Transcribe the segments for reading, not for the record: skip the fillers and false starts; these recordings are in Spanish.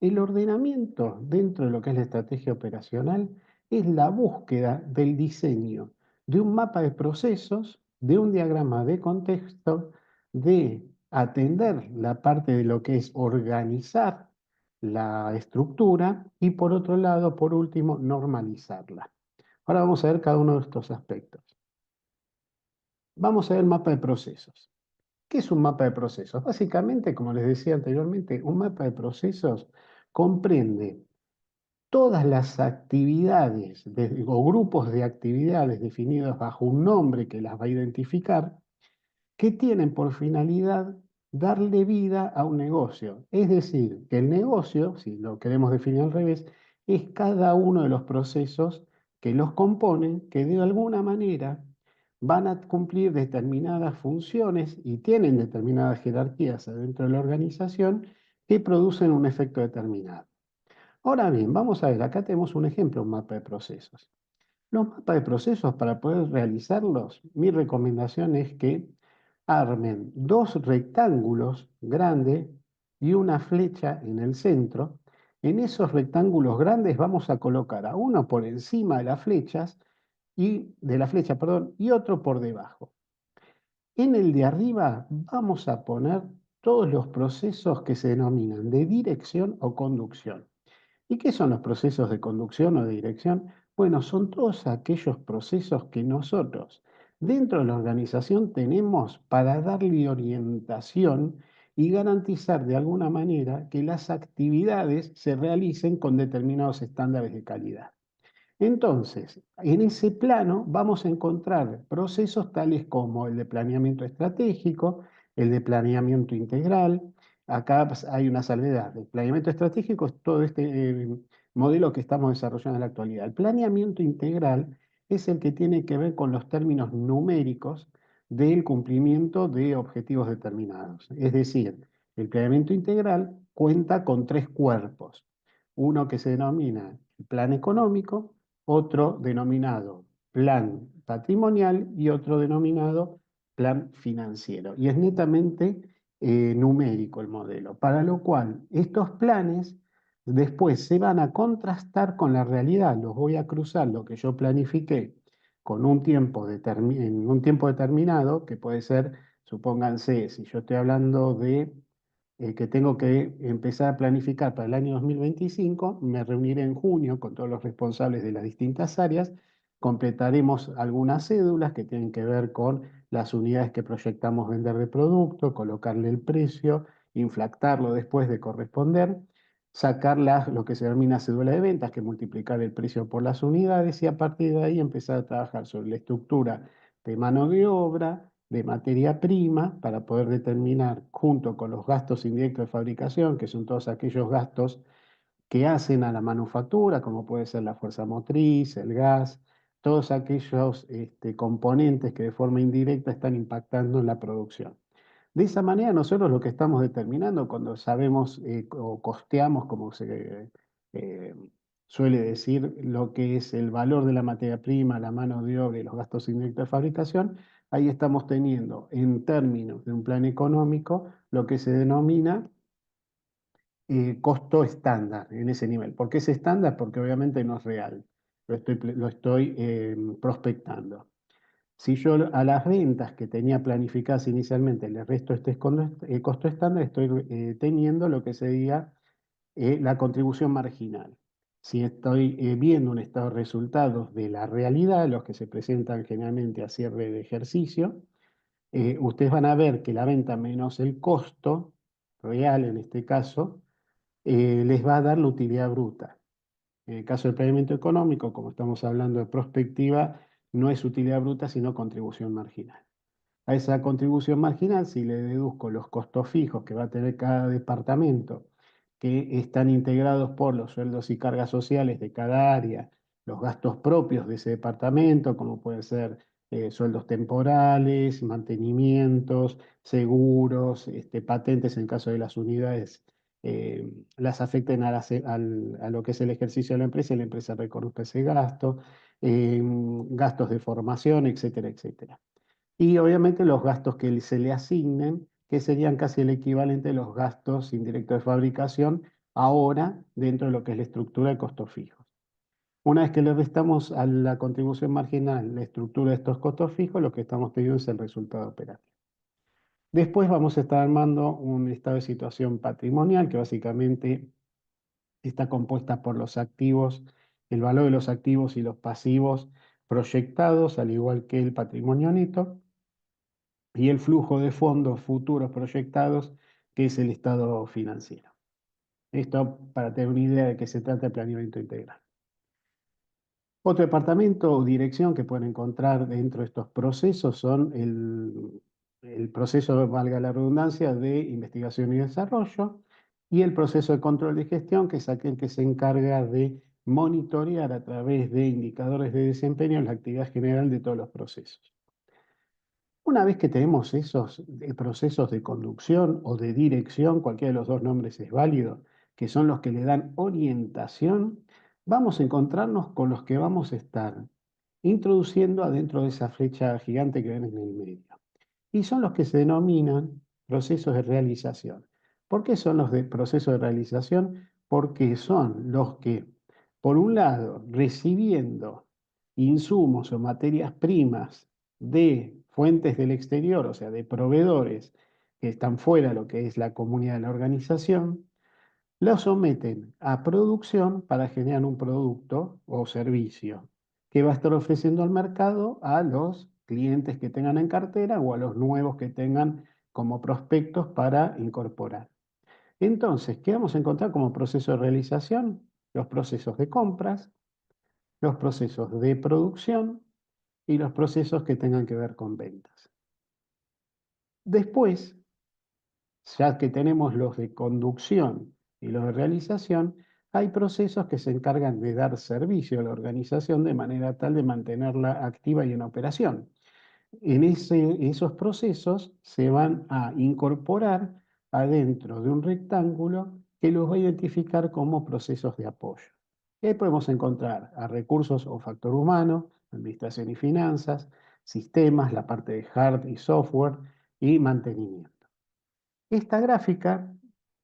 El ordenamiento dentro de lo que es la estrategia operacional es la búsqueda del diseño de un mapa de procesos, de un diagrama de contexto, de atender la parte de lo que es organizar la estructura y por otro lado, por último, normalizarla. Ahora vamos a ver cada uno de estos aspectos. Vamos a ver el mapa de procesos. ¿Qué es un mapa de procesos? Básicamente, como les decía anteriormente, un mapa de procesos comprende todas las actividades o grupos de actividades definidos bajo un nombre que las va a identificar, que tienen por finalidad darle vida a un negocio. Es decir, que el negocio, si lo queremos definir al revés, es cada uno de los procesos que los componen, que de alguna manera van a cumplir determinadas funciones y tienen determinadas jerarquías dentro de la organización que producen un efecto determinado. Ahora bien, vamos a ver, acá tenemos un ejemplo, un mapa de procesos. Los mapas de procesos, para poder realizarlos, mi recomendación es que armen dos rectángulos grandes y una flecha en el centro. En esos rectángulos grandes vamos a colocar a uno por encima de las flechas de la flecha, perdón, y otro por debajo. En el de arriba vamos a poner todos los procesos que se denominan de dirección o conducción. ¿Y qué son los procesos de conducción o de dirección? Bueno, son todos aquellos procesos que nosotros dentro de la organización tenemos para darle orientación y garantizar de alguna manera que las actividades se realicen con determinados estándares de calidad. Entonces, en ese plano vamos a encontrar procesos tales como el de planeamiento estratégico, el de planeamiento integral. Acá hay una salvedad. El planeamiento estratégico es todo este modelo que estamos desarrollando en la actualidad. El planeamiento integral es el que tiene que ver con los términos numéricos del cumplimiento de objetivos determinados. Es decir, el planeamiento integral cuenta con tres cuerpos. Uno que se denomina el plan económico, otro denominado plan patrimonial y otro denominado plan financiero. Y es netamente numérico el modelo, para lo cual estos planes después se van a contrastar con la realidad. Los voy a cruzar lo que yo planifiqué con un tiempo en un tiempo determinado, que puede ser, supónganse, si yo estoy hablando de que tengo que empezar a planificar para el año 2025, me reuniré en junio con todos los responsables de las distintas áreas, completaremos algunas cédulas que tienen que ver con las unidades que proyectamos vender de producto, colocarle el precio, inflactarlo después de corresponder, sacar lo que se denomina cédula de ventas, que es multiplicar el precio por las unidades y a partir de ahí empezar a trabajar sobre la estructura de mano de obra, de materia prima, para poder determinar, junto con los gastos indirectos de fabricación, que son todos aquellos gastos que hacen a la manufactura, como puede ser la fuerza motriz, el gas, todos aquellos componentes que de forma indirecta están impactando en la producción. De esa manera nosotros lo que estamos determinando cuando sabemos o costeamos, como se eh, suele decir, lo que es el valor de la materia prima, la mano de obra y los gastos indirectos de fabricación, ahí estamos teniendo en términos de un plan económico lo que se denomina costo estándar en ese nivel. ¿Por qué es estándar? Porque obviamente no es real, lo estoy prospectando. Si yo a las ventas que tenía planificadas inicialmente le resto costo estándar, estoy teniendo lo que sería la contribución marginal. Si estoy viendo un estado de resultados de la realidad, los que se presentan generalmente a cierre de ejercicio, ustedes van a ver que la venta menos el costo real en este caso, les va a dar la utilidad bruta. En el caso del planeamiento económico, como estamos hablando de prospectiva, no es utilidad bruta, sino contribución marginal. A esa contribución marginal, si le deduzco los costos fijos que va a tener cada departamento, que están integrados por los sueldos y cargas sociales de cada área, los gastos propios de ese departamento, como pueden ser sueldos temporales, mantenimientos, seguros, patentes en caso de las unidades, las afecten a lo que es el ejercicio de la empresa y la empresa reconozca ese gasto, gastos de formación, etcétera, etcétera. Y obviamente los gastos que se le asignen, que serían casi el equivalente a los gastos indirectos de fabricación ahora dentro de lo que es la estructura de costos fijos. Una vez que le restamos a la contribución marginal la estructura de estos costos fijos, lo que estamos teniendo es el resultado operativo. Después vamos a estar armando un estado de situación patrimonial que básicamente está compuesta por los activos, el valor de los activos y los pasivos proyectados, al igual que el patrimonio neto, y el flujo de fondos futuros proyectados, que es el estado financiero. Esto para tener una idea de qué se trata el planeamiento integral. Otro departamento o dirección que pueden encontrar dentro de estos procesos son el proceso, valga la redundancia, de investigación y desarrollo y el proceso de control de gestión, que es aquel que se encarga de monitorear a través de indicadores de desempeño la actividad general de todos los procesos. Una vez que tenemos esos procesos de conducción o de dirección, cualquiera de los dos nombres es válido, que son los que le dan orientación, vamos a encontrarnos con los que vamos a estar introduciendo adentro de esa flecha gigante que ven en el medio. Y son los que se denominan procesos de realización. ¿Por qué son los de procesos de realización? Porque son los que, por un lado, recibiendo insumos o materias primas de fuentes del exterior, o sea, de proveedores que están fuera de lo que es la comunidad de la organización, lo someten a producción para generar un producto o servicio que va a estar ofreciendo al mercado a los clientes que tengan en cartera o a los nuevos que tengan como prospectos para incorporar. Entonces, ¿qué vamos a encontrar como proceso de realización? Los procesos de compras, los procesos de producción y los procesos que tengan que ver con ventas. Después, ya que tenemos los de conducción y los de realización, hay procesos que se encargan de dar servicio a la organización de manera tal de mantenerla activa y en operación. En esos procesos se van a incorporar adentro de un rectángulo que los va a identificar como procesos de apoyo. Y ahí podemos encontrar a recursos o factor humano, administración y finanzas, sistemas, la parte de hard y software y mantenimiento. Esta gráfica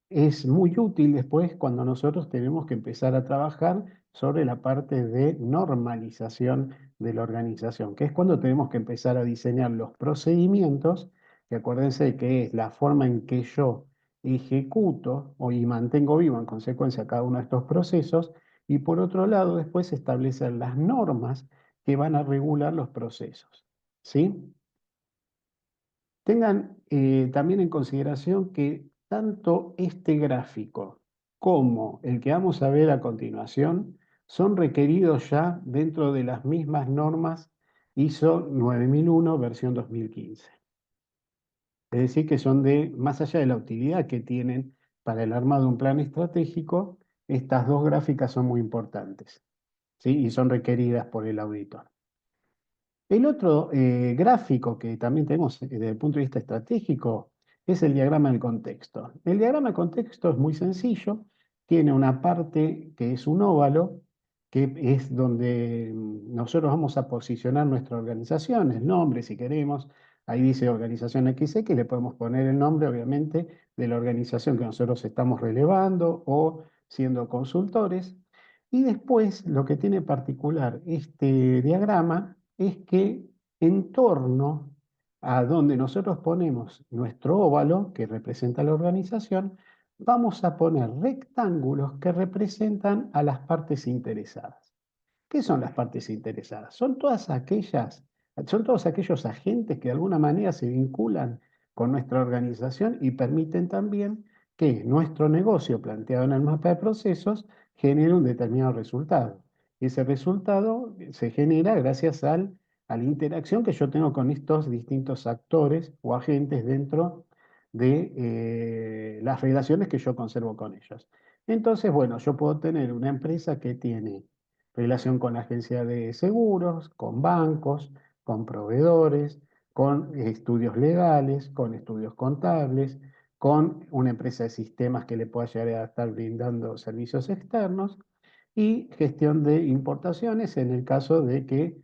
es muy útil después cuando nosotros tenemos que empezar a trabajar sobre la parte de normalización de la organización, que es cuando tenemos que empezar a diseñar los procedimientos, que acuérdense que es la forma en que yo ejecuto y mantengo vivo en consecuencia cada uno de estos procesos, y por otro lado después establecer las normas que van a regular los procesos. ¿Sí? Tengan también en consideración que tanto este gráfico como el que vamos a ver a continuación son requeridos ya dentro de las mismas normas ISO 9001 versión 2015. Es decir, que son más allá de la utilidad que tienen para el armado de un plan estratégico, estas dos gráficas son muy importantes, ¿sí? Y son requeridas por el auditor. El otro gráfico que también tenemos desde el punto de vista estratégico es el diagrama del contexto. El diagrama del contexto es muy sencillo, tiene una parte que es un óvalo, que es donde nosotros vamos a posicionar nuestra organización, el nombre si queremos. Ahí dice organización XC, que le podemos poner el nombre, obviamente, de la organización que nosotros estamos relevando o siendo consultores. Y después, lo que tiene particular este diagrama es que en torno a donde nosotros ponemos nuestro óvalo, que representa la organización, vamos a poner rectángulos que representan a las partes interesadas. ¿Qué son las partes interesadas? Son todos aquellos agentes que de alguna manera se vinculan con nuestra organización y permiten también que nuestro negocio planteado en el mapa de procesos genere un determinado resultado. Ese resultado se genera gracias a la interacción que yo tengo con estos distintos actores o agentes dentro de las relaciones que yo conservo con ellos. Entonces, bueno, yo puedo tener una empresa que tiene relación con agencias de seguros, con bancos, con proveedores, con estudios legales, con estudios contables, con una empresa de sistemas que le pueda llegar a estar brindando servicios externos y gestión de importaciones en el caso de que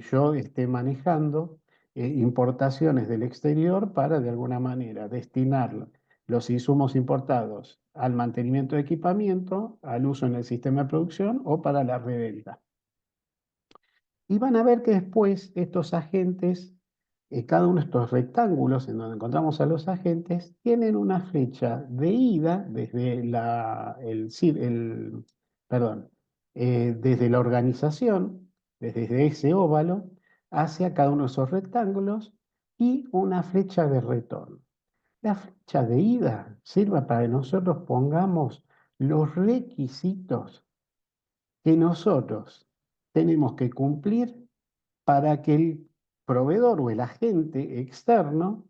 yo esté manejando importaciones del exterior para de alguna manera destinar los insumos importados al mantenimiento de equipamiento, al uso en el sistema de producción o para la reventa. Y van a ver que después estos agentes, cada uno de estos rectángulos en donde encontramos a los agentes, tienen una flecha de ida desde perdón, desde la organización, desde ese óvalo, hacia cada uno de esos rectángulos y una flecha de retorno. La flecha de ida sirve para que nosotros pongamos los requisitos que nosotros tenemos que cumplir para que el proveedor o el agente externo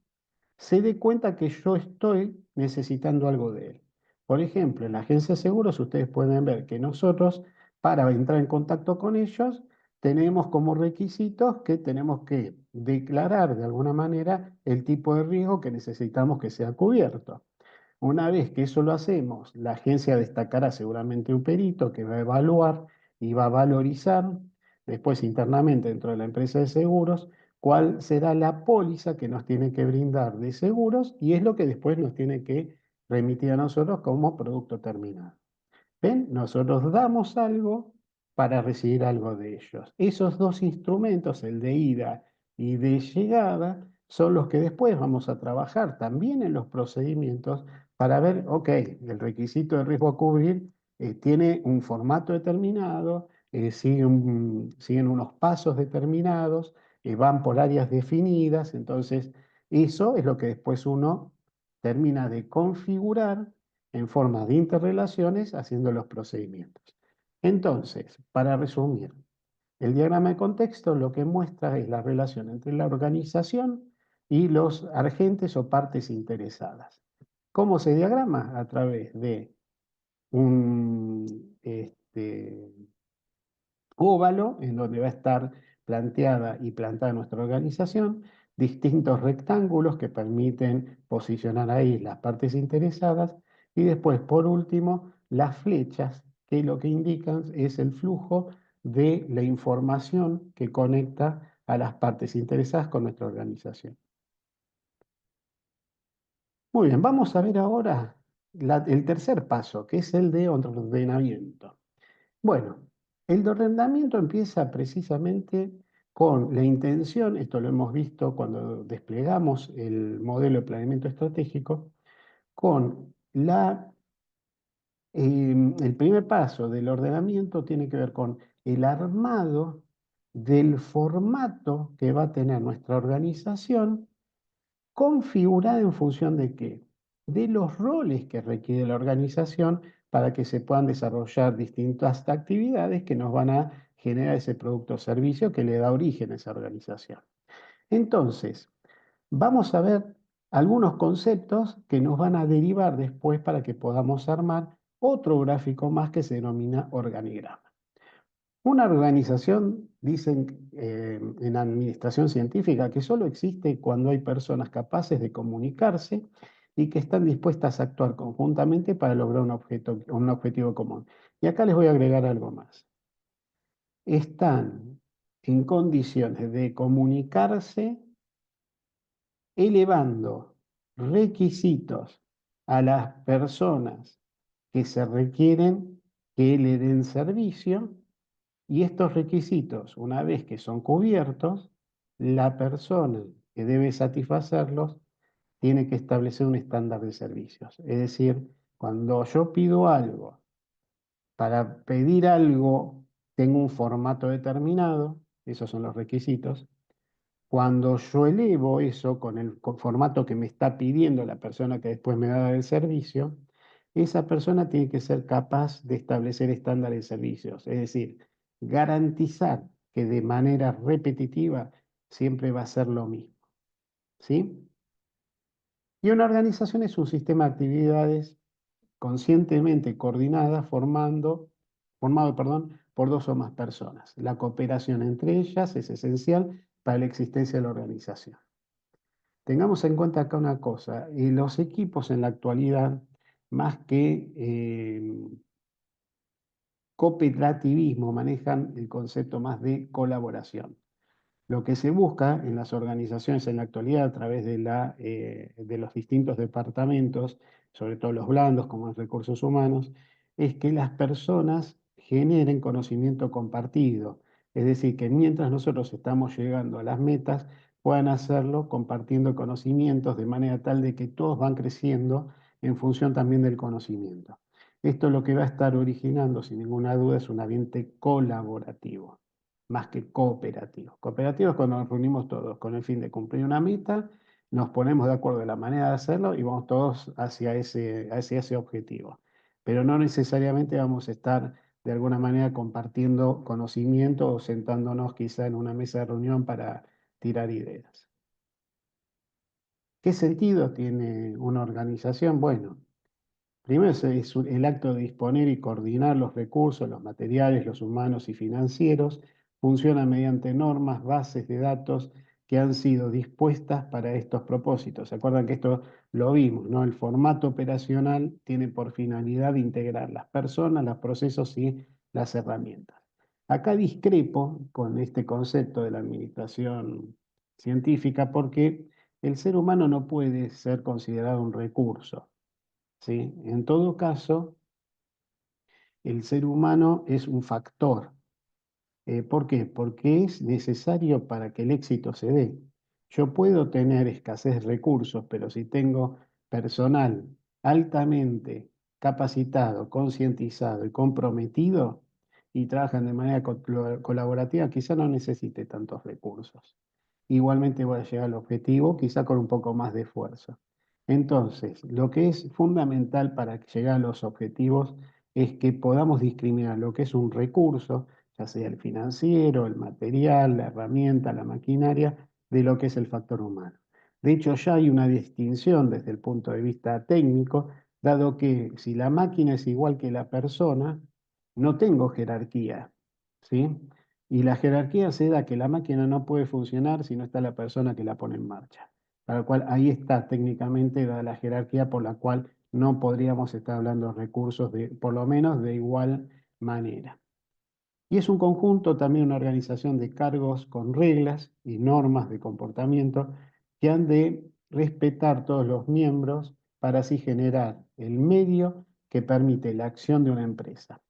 se dé cuenta que yo estoy necesitando algo de él. Por ejemplo, en la agencia de seguros ustedes pueden ver que nosotros, para entrar en contacto con ellos, tenemos como requisitos que tenemos que declarar de alguna manera el tipo de riesgo que necesitamos que sea cubierto. Una vez que eso lo hacemos, la agencia destacará seguramente un perito que va a evaluar y va a valorizar después internamente dentro de la empresa de seguros cuál será la póliza que nos tiene que brindar de seguros y es lo que después nos tiene que remitir a nosotros como producto terminado. ¿Ven? Nosotros damos algo para recibir algo de ellos. Esos dos instrumentos, el de ida y de llegada, son los que después vamos a trabajar también en los procedimientos para ver, ok, el requisito de riesgo a cubrir tiene un formato determinado, siguen unos pasos determinados, van por áreas definidas, entonces eso es lo que después uno termina de configurar en forma de interrelaciones haciendo los procedimientos. Entonces, para resumir, el diagrama de contexto lo que muestra es la relación entre la organización y los agentes o partes interesadas. ¿Cómo se diagrama? A través de un óvalo en donde va a estar planteada y plantada nuestra organización, distintos rectángulos que permiten posicionar ahí las partes interesadas y después, por último, las flechas que lo que indican es el flujo de la información que conecta a las partes interesadas con nuestra organización. Muy bien, vamos a ver ahora el tercer paso, que es el de ordenamiento. Bueno, el de ordenamiento empieza precisamente con la intención, esto lo hemos visto cuando desplegamos el modelo de planeamiento estratégico, con el primer paso del ordenamiento tiene que ver con el armado del formato que va a tener nuestra organización configurada en función de qué? De los roles que requiere la organización para que se puedan desarrollar distintas actividades que nos van a generar ese producto o servicio que le da origen a esa organización. Entonces, vamos a ver algunos conceptos que nos van a derivar después para que podamos armar otro gráfico más que se denomina organigrama. Una organización, dicen en administración científica, que solo existe cuando hay personas capaces de comunicarse y que están dispuestas a actuar conjuntamente para lograr un objetivo común. Y acá les voy a agregar algo más. Están en condiciones de comunicarse elevando requisitos a las personas que se requieren que le den servicio. Y estos requisitos, una vez que son cubiertos, la persona que debe satisfacerlos tiene que establecer un estándar de servicios. Es decir, cuando yo pido algo, para pedir algo tengo un formato determinado, esos son los requisitos. Cuando yo elevo eso con el formato que me está pidiendo la persona que después me va a dar el servicio, esa persona tiene que ser capaz de establecer estándares de servicios, es decir, garantizar que de manera repetitiva siempre va a ser lo mismo, ¿sí? Y una organización es un sistema de actividades conscientemente coordinadas formado, perdón, por dos o más personas. La cooperación entre ellas es esencial para la existencia de la organización. Tengamos en cuenta acá una cosa, los equipos en la actualidad, más que cooperativismo, manejan el concepto más de colaboración. Lo que se busca en las organizaciones en la actualidad a través de los distintos departamentos, sobre todo los blandos como los recursos humanos, es que las personas generen conocimiento compartido. Es decir, que mientras nosotros estamos llegando a las metas, puedan hacerlo compartiendo conocimientos de manera tal de que todos van creciendo en función también del conocimiento. Esto lo que va a estar originando, sin ninguna duda, es un ambiente colaborativo más que cooperativo. Cooperativo es cuando nos reunimos todos con el fin de cumplir una meta, nos ponemos de acuerdo en la manera de hacerlo y vamos todos hacia ese objetivo. Pero no necesariamente vamos a estar de alguna manera compartiendo conocimiento o sentándonos quizá en una mesa de reunión para tirar ideas. ¿Qué sentido tiene una organización? Bueno, primero es el acto de disponer y coordinar los recursos, los materiales, los humanos y financieros. Funciona mediante normas, bases de datos que han sido dispuestas para estos propósitos. ¿Se acuerdan que esto lo vimos, ¿no? El formato operacional tiene por finalidad integrar las personas, los procesos y las herramientas. Acá discrepo con este concepto de la administración científica porque el ser humano no puede ser considerado un recurso. ¿Sí? En todo caso, el ser humano es un factor. ¿Por qué? Porque es necesario para que el éxito se dé. Yo puedo tener escasez de recursos, pero si tengo personal altamente capacitado, concientizado y comprometido y trabajan de manera colaborativa, quizá no necesite tantos recursos. Igualmente voy a llegar al objetivo, quizá con un poco más de esfuerzo. Entonces, lo que es fundamental para llegar a los objetivos es que podamos discriminar lo que es un recurso, ya sea el financiero, el material, la herramienta, la maquinaria, de lo que es el factor humano. De hecho, ya hay una distinción desde el punto de vista técnico, dado que si la máquina es igual que la persona, no tengo jerarquía, ¿sí? Y la jerarquía se da que la máquina no puede funcionar si no está la persona que la pone en marcha. Para lo cual ahí está técnicamente dada la jerarquía por la cual no podríamos estar hablando de recursos de, por lo menos de igual manera. Y es un conjunto, también una organización de cargos con reglas y normas de comportamiento que han de respetar todos los miembros para así generar el medio que permite la acción de una empresa.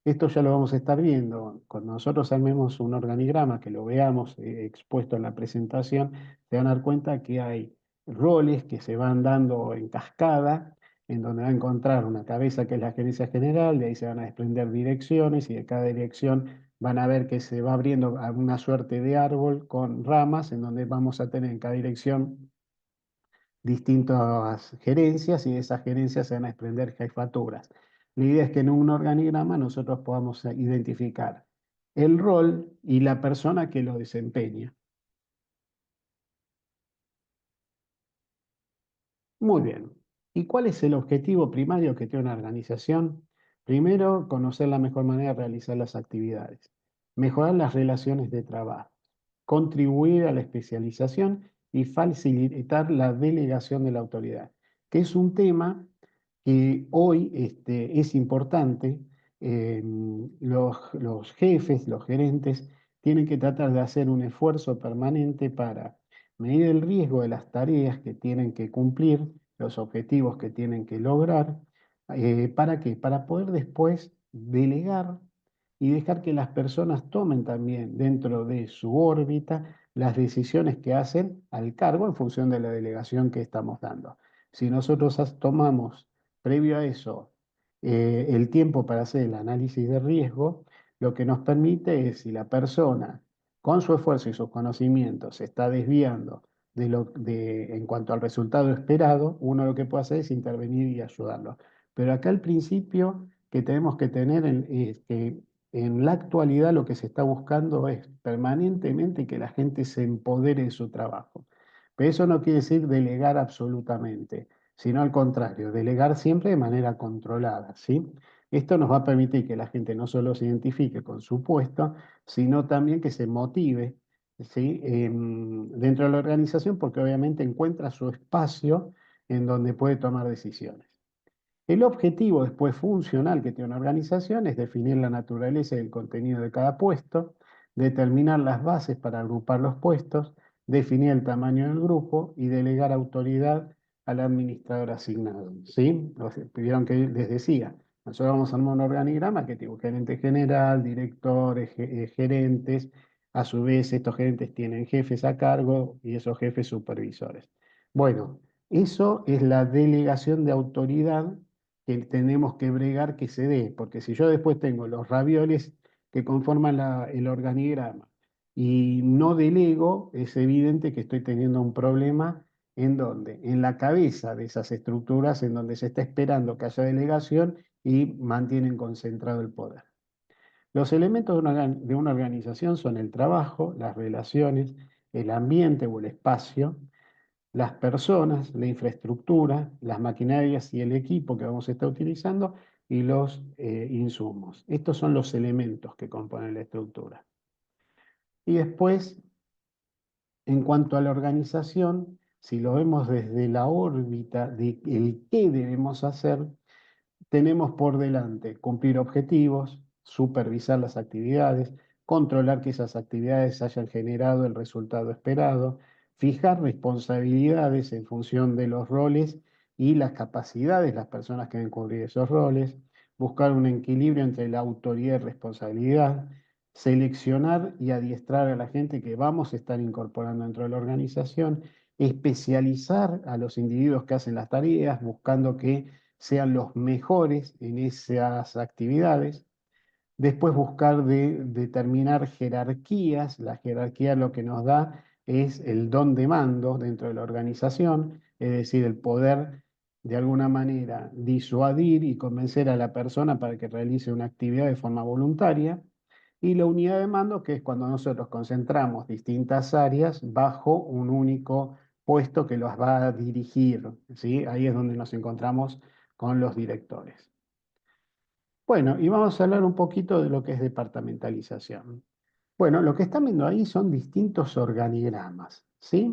Esto ya lo vamos a estar viendo. Cuando nosotros armemos un organigrama, que lo veamos expuesto en la presentación, se van a dar cuenta que hay roles que se van dando en cascada, en donde va a encontrar una cabeza que es la gerencia general, de ahí se van a desprender direcciones y de cada dirección van a ver que se va abriendo una suerte de árbol con ramas, en donde vamos a tener en cada dirección distintas gerencias y de esas gerencias se van a desprender jefaturas. La idea es que en un organigrama nosotros podamos identificar el rol y la persona que lo desempeña. Muy bien. ¿Y cuál es el objetivo primario que tiene una organización? Primero, conocer la mejor manera de realizar las actividades, mejorar las relaciones de trabajo, contribuir a la especialización y facilitar la delegación de la autoridad, que es un tema que hoy es importante. Los jefes, los gerentes, tienen que tratar de hacer un esfuerzo permanente para medir el riesgo de las tareas que tienen que cumplir, los objetivos que tienen que lograr. ¿Para qué? Para poder después delegar y dejar que las personas tomen también dentro de su órbita las decisiones que hacen al cargo en función de la delegación que estamos dando. Si nosotros tomamos previo a eso el tiempo para hacer el análisis de riesgo, lo que nos permite es si la persona con su esfuerzo y sus conocimientos se está desviando en cuanto al resultado esperado, uno lo que puede hacer es intervenir y ayudarlo. Pero acá el principio que tenemos que tener es que en la actualidad lo que se está buscando es permanentemente que la gente se empodere de su trabajo. Pero eso no quiere decir delegar absolutamente, sino al contrario, delegar siempre de manera controlada, ¿sí? Esto nos va a permitir que la gente no solo se identifique con su puesto, sino también que se motive, ¿sí? Dentro de la organización, porque obviamente encuentra su espacio en donde puede tomar decisiones. El objetivo después funcional que tiene una organización es definir la naturaleza y el contenido de cada puesto, determinar las bases para agrupar los puestos, definir el tamaño del grupo y delegar autoridad al administrador asignado, ¿sí? Vieron que les decía, nosotros vamos a armar un organigrama que tiene un gerente general, directores, gerentes, a su vez estos gerentes tienen jefes a cargo y esos jefes supervisores. Bueno, eso es la delegación de autoridad que tenemos que bregar que se dé, porque si yo después tengo los ravioles que conforman el organigrama y no delego, es evidente que estoy teniendo un problema. ¿En dónde? En la cabeza de esas estructuras en donde se está esperando que haya delegación y mantienen concentrado el poder. Los elementos de una organización son el trabajo, las relaciones, el ambiente o el espacio, las personas, la infraestructura, las maquinarias y el equipo que vamos a estar utilizando y los insumos. Estos son los elementos que componen la estructura. Y después, en cuanto a la organización, si lo vemos desde la órbita de el qué debemos hacer, tenemos por delante cumplir objetivos, supervisar las actividades, controlar que esas actividades hayan generado el resultado esperado, fijar responsabilidades en función de los roles y las capacidades de las personas que deben cubrir esos roles, buscar un equilibrio entre la autoridad y responsabilidad, seleccionar y adiestrar a la gente que vamos a estar incorporando dentro de la organización, especializar a los individuos que hacen las tareas, buscando que sean los mejores en esas actividades. Después buscar determinar jerarquías. La jerarquía lo que nos da es el don de mando dentro de la organización, es decir, el poder de alguna manera disuadir y convencer a la persona para que realice una actividad de forma voluntaria. Y la unidad de mando, que es cuando nosotros concentramos distintas áreas bajo un único puesto que los va a dirigir, ¿sí? Ahí es donde nos encontramos con los directores. Bueno, y vamos a hablar un poquito de lo que es departamentalización. Bueno, lo que están viendo ahí son distintos organigramas, ¿sí?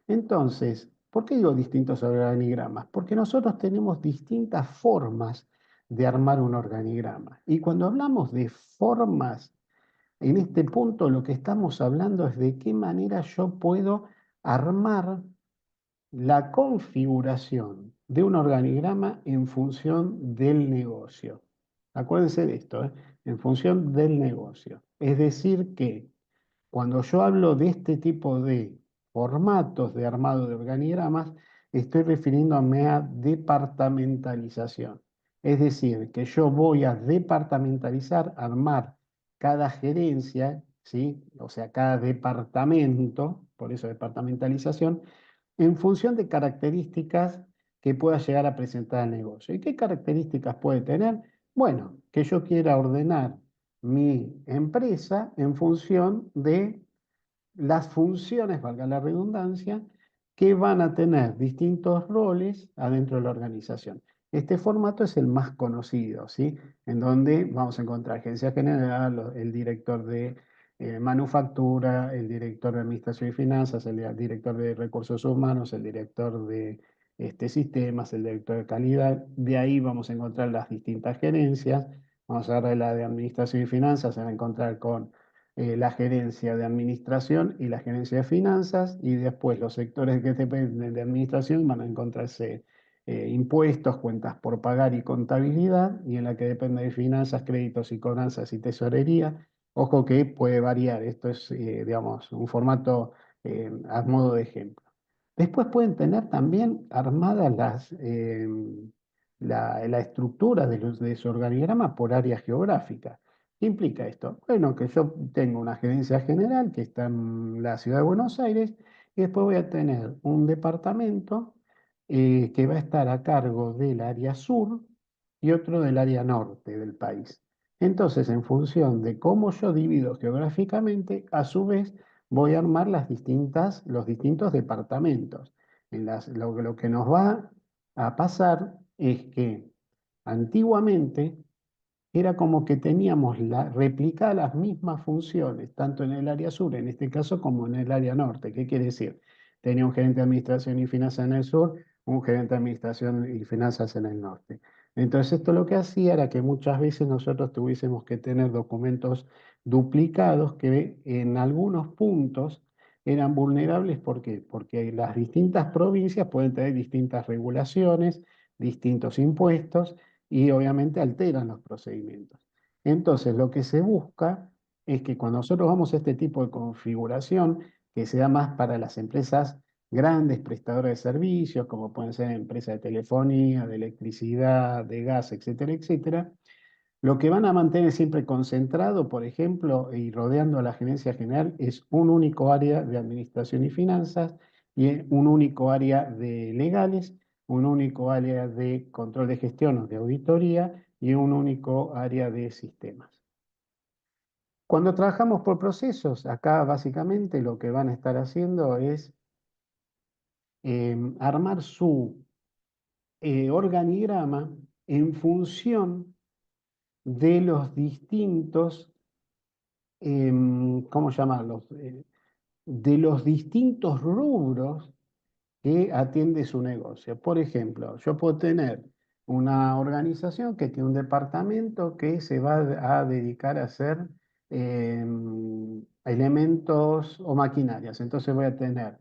Entonces, ¿por qué digo distintos organigramas? Porque nosotros tenemos distintas formas de armar un organigrama. Y cuando hablamos de formas, en este punto lo que estamos hablando es de qué manera yo puedo armar la configuración de un organigrama en función del negocio. Acuérdense de esto, ¿eh? En función del negocio. Es decir, que cuando yo hablo de este tipo de formatos de armado de organigramas, estoy refiriéndome a departamentalización. Es decir, que yo voy a departamentalizar, armar cada gerencia, ¿sí? O sea, cada departamento, por eso departamentalización, en función de características que pueda llegar a presentar el negocio. ¿Y qué características puede tener? Bueno, que yo quiera ordenar mi empresa en función de las funciones, valga la redundancia, que van a tener distintos roles adentro de la organización. Este formato es el más conocido, ¿sí? En donde vamos a encontrar agencia general, el director de manufactura, el director de administración y finanzas, el director de recursos humanos, el director de sistemas, el director de calidad. De ahí vamos a encontrar las distintas gerencias. Vamos a ver la de administración y finanzas, se va a encontrar con la gerencia de administración y la gerencia de finanzas, y después los sectores que dependen de administración van a encontrarse impuestos, cuentas por pagar y contabilidad, y en la que depende de finanzas, créditos y cobranzas y tesorería. Ojo que puede variar, esto es, digamos, un formato a modo de ejemplo. Después pueden tener también armadas la estructura de su organigrama por área geográfica. ¿Qué implica esto? Bueno, que yo tengo una gerencia general que está en la ciudad de Buenos Aires y después voy a tener un departamento que va a estar a cargo del área sur y otro del área norte del país. Entonces, en función de cómo yo divido geográficamente, a su vez voy a armar los distintos departamentos. Lo que nos va a pasar es que antiguamente era como que teníamos replicadas las mismas funciones, tanto en el área sur, en este caso, como en el área norte. ¿Qué quiere decir? Tenía un gerente de administración y finanzas en el sur, un gerente de administración y finanzas en el norte. Entonces esto lo que hacía era que muchas veces nosotros tuviésemos que tener documentos duplicados que en algunos puntos eran vulnerables. ¿Por qué? Porque las distintas provincias pueden tener distintas regulaciones, distintos impuestos y obviamente alteran los procedimientos. Entonces lo que se busca es que cuando nosotros vamos a este tipo de configuración, que sea más para las empresas grandes prestadores de servicios, como pueden ser empresas de telefonía, de electricidad, de gas, etcétera, etcétera, lo que van a mantener siempre concentrado, por ejemplo, y rodeando a la gerencia general, es un único área de administración y finanzas, y un único área de legales, un único área de control de gestión o de auditoría y un único área de sistemas. Cuando trabajamos por procesos, acá básicamente lo que van a estar haciendo es armar su organigrama en función de los distintos, ¿cómo llamarlos? De los distintos rubros que atiende su negocio. Por ejemplo, yo puedo tener una organización que tiene un departamento que se va a dedicar a hacer elementos o maquinarias. Entonces voy a tener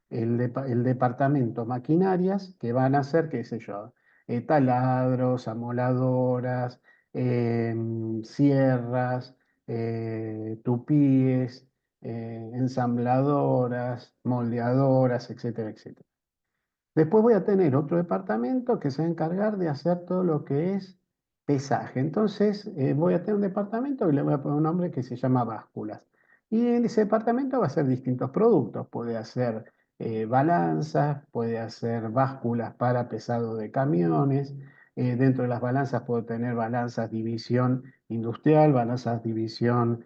el departamento maquinarias que van a hacer, qué sé yo, taladros, amoladoras, sierras, tupíes, ensambladoras, moldeadoras, etcétera, etcétera. Después voy a tener otro departamento que se va a encargar de hacer todo lo que es pesaje. Entonces, voy a tener un departamento y le voy a poner un nombre que se llama básculas. Y en ese departamento va a hacer distintos productos. Puede hacer balanzas, puede hacer básculas para pesado de camiones. Dentro de las balanzas puedo tener balanzas división industrial, balanzas división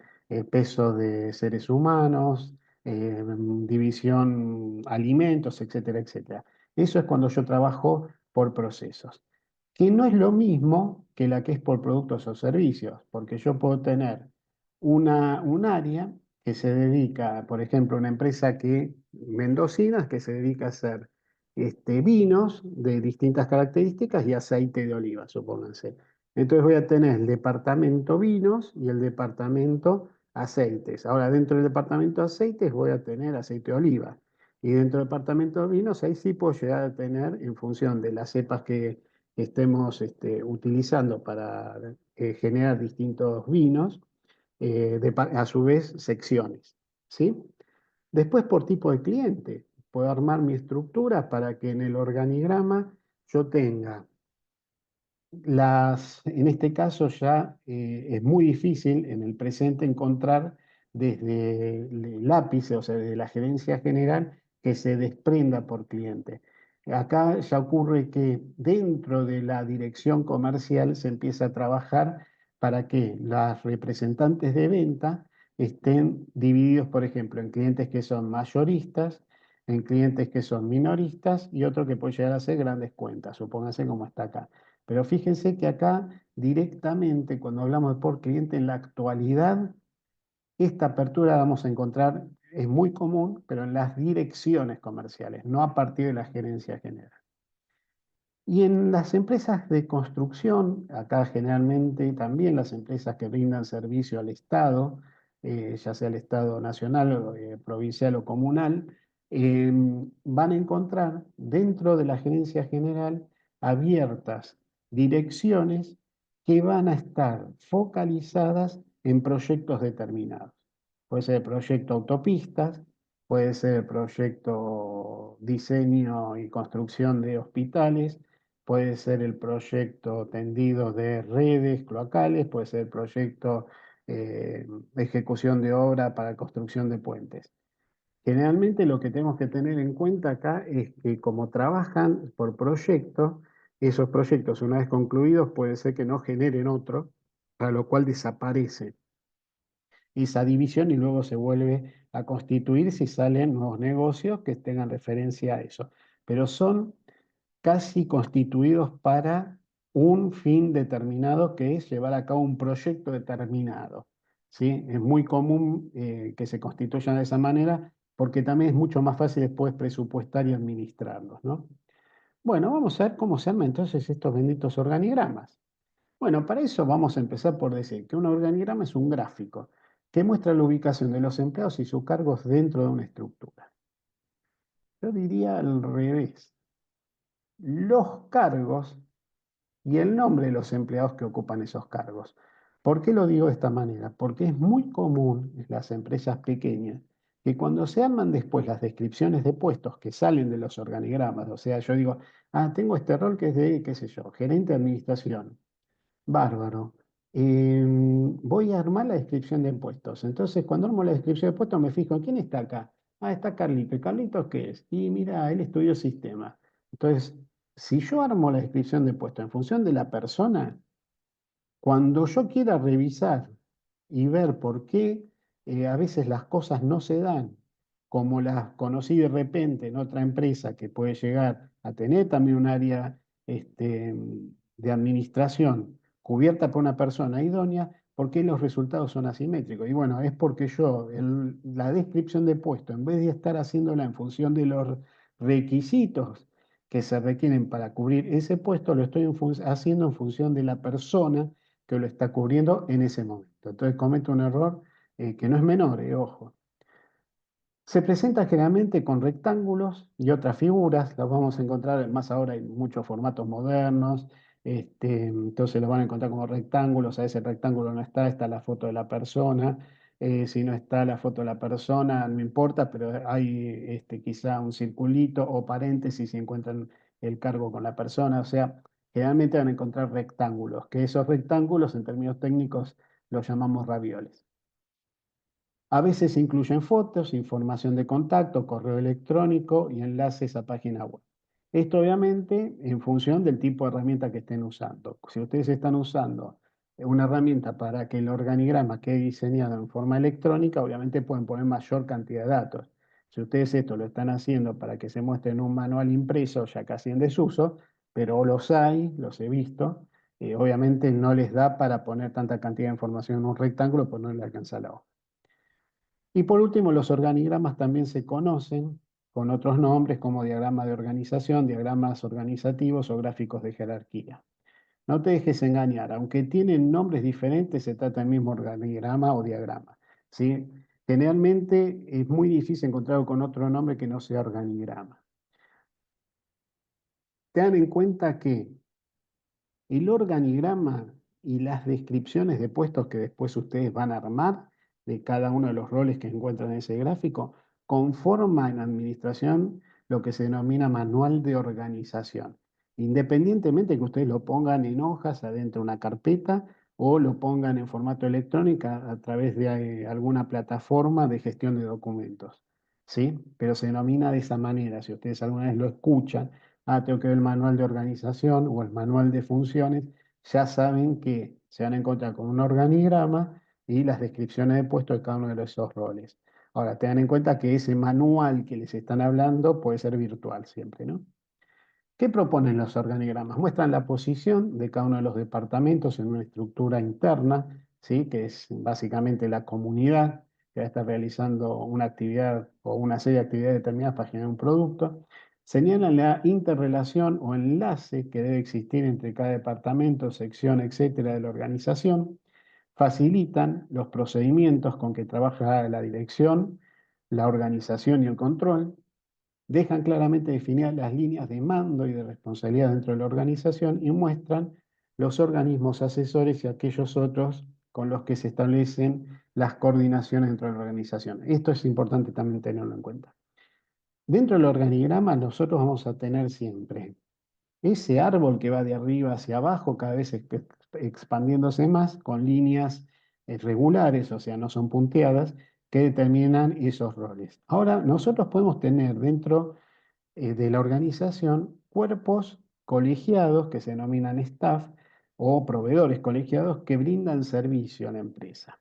peso de seres humanos, división alimentos, etcétera, etcétera. Eso es cuando yo trabajo por procesos, que no es lo mismo que la que es por productos o servicios, porque yo puedo tener un área que se dedica, por ejemplo, una empresa mendocina, que se dedica a hacer vinos de distintas características y aceite de oliva, supónganse. Entonces voy a tener el departamento vinos y el departamento aceites. Ahora, dentro del departamento aceites voy a tener aceite de oliva. Y dentro del departamento de vinos, ahí sí puedo llegar a tener, en función de las cepas que estemos utilizando para generar distintos vinos, a su vez secciones, ¿sí? Después, por tipo de cliente, puedo armar mi estructura para que en el organigrama yo tenga en este caso ya es muy difícil en el presente encontrar desde el ápice, o sea, desde la gerencia general, que se desprenda por cliente. Acá ya ocurre que dentro de la dirección comercial se empieza a trabajar para que las representantes de venta estén divididos, por ejemplo, en clientes que son mayoristas, en clientes que son minoristas y otro que puede llegar a ser grandes cuentas, supóngase como está acá. Pero fíjense que acá directamente, cuando hablamos de por cliente en la actualidad, esta apertura la vamos a encontrar, es muy común, pero en las direcciones comerciales, no a partir de la gerencia general. Y en las empresas de construcción, acá generalmente también las empresas que brindan servicio al Estado, ya sea el Estado nacional, provincial o comunal, van a encontrar dentro de la gerencia general abiertas direcciones que van a estar focalizadas en proyectos determinados. Puede ser el proyecto autopistas, puede ser el proyecto diseño y construcción de hospitales, puede ser el proyecto tendido de redes cloacales, puede ser el proyecto de ejecución de obra para construcción de puentes. Generalmente lo que tenemos que tener en cuenta acá es que como trabajan por proyectos, esos proyectos una vez concluidos puede ser que no generen otro, para lo cual desaparece esa división y luego se vuelve a constituir si salen nuevos negocios que tengan referencia a eso. Pero son casi constituidos para un fin determinado, que es llevar a cabo un proyecto determinado. ¿Sí? Es muy común que se constituyan de esa manera porque también es mucho más fácil después presupuestar y administrarlos, ¿no? Bueno, vamos a ver cómo se arman entonces estos benditos organigramas. Bueno, para eso vamos a empezar por decir que un organigrama es un gráfico que muestra la ubicación de los empleados y sus cargos dentro de una estructura. Yo diría al revés. Los cargos y el nombre de los empleados que ocupan esos cargos. ¿Por qué lo digo de esta manera? Porque es muy común en las empresas pequeñas que cuando se arman después las descripciones de puestos que salen de los organigramas, o sea, yo digo, tengo este rol que es de, qué sé yo, gerente de administración. Bárbaro. Voy a armar la descripción de puestos. Entonces, cuando armo la descripción de puestos, me fijo, ¿quién está acá? Está Carlito. ¿Y Carlitos qué es? Y mira, él estudió sistemas. Entonces, si yo armo la descripción de puesto en función de la persona, cuando yo quiera revisar y ver por qué a veces las cosas no se dan como las conocí de repente en otra empresa que puede llegar a tener también un área de administración cubierta por una persona idónea, ¿por qué los resultados son asimétricos? Y bueno, es porque yo la descripción de puesto, en vez de estar haciéndola en función de los requisitos que se requieren para cubrir ese puesto, lo estoy haciendo en función de la persona que lo está cubriendo en ese momento. Entonces cometo un error que no es menor, ojo. Se presenta generalmente con rectángulos y otras figuras, las vamos a encontrar más ahora en muchos formatos modernos, entonces los van a encontrar como rectángulos, a ese rectángulo no está la foto de la persona, si no está la foto de la persona, no importa, pero hay quizá un circulito o paréntesis si encuentran el cargo con la persona, o sea, generalmente van a encontrar rectángulos, que esos rectángulos en términos técnicos los llamamos ravioles. A veces se incluyen fotos, información de contacto, correo electrónico y enlaces a página web. Esto obviamente en función del tipo de herramienta que estén usando. Si ustedes están usando una herramienta para que el organigrama quede diseñado en forma electrónica, obviamente pueden poner mayor cantidad de datos. Si ustedes esto lo están haciendo para que se muestre en un manual impreso, ya casi en desuso, pero los hay, los he visto, obviamente no les da para poner tanta cantidad de información en un rectángulo, pues no les alcanza la hoja. Y por último, los organigramas también se conocen con otros nombres como diagrama de organización, diagramas organizativos o gráficos de jerarquía. No te dejes engañar, aunque tienen nombres diferentes, se trata del mismo organigrama o diagrama, ¿sí? Generalmente es muy difícil encontrarlo con otro nombre que no sea organigrama. Tengan en cuenta que el organigrama y las descripciones de puestos que después ustedes van a armar de cada uno de los roles que encuentran en ese gráfico, conforma en administración lo que se denomina manual de organización. Independientemente que ustedes lo pongan en hojas adentro de una carpeta o lo pongan en formato electrónico a través de alguna plataforma de gestión de documentos. ¿Sí? Pero se denomina de esa manera. Si ustedes alguna vez lo escuchan, tengo que ver el manual de organización o el manual de funciones, ya saben que se van a encontrar con un organigrama y las descripciones de puesto de cada uno de esos roles. Ahora, tengan en cuenta que ese manual que les están hablando puede ser virtual siempre, ¿no? ¿Qué proponen los organigramas? Muestran la posición de cada uno de los departamentos en una estructura interna, ¿sí? Que es básicamente la comunidad que va a estar realizando una actividad o una serie de actividades determinadas para generar un producto. Señalan la interrelación o enlace que debe existir entre cada departamento, sección, etcétera, de la organización. Facilitan los procedimientos con que trabaja la dirección, la organización y el control, dejan claramente definidas las líneas de mando y de responsabilidad dentro de la organización y muestran los organismos asesores y aquellos otros con los que se establecen las coordinaciones dentro de la organización. Esto es importante también tenerlo en cuenta. Dentro del organigrama nosotros vamos a tener siempre ese árbol que va de arriba hacia abajo, cada vez expandiéndose más, con líneas regulares, o sea, no son punteadas, que determinan esos roles. Ahora, nosotros podemos tener dentro de la organización cuerpos colegiados que se denominan staff o proveedores colegiados que brindan servicio a la empresa.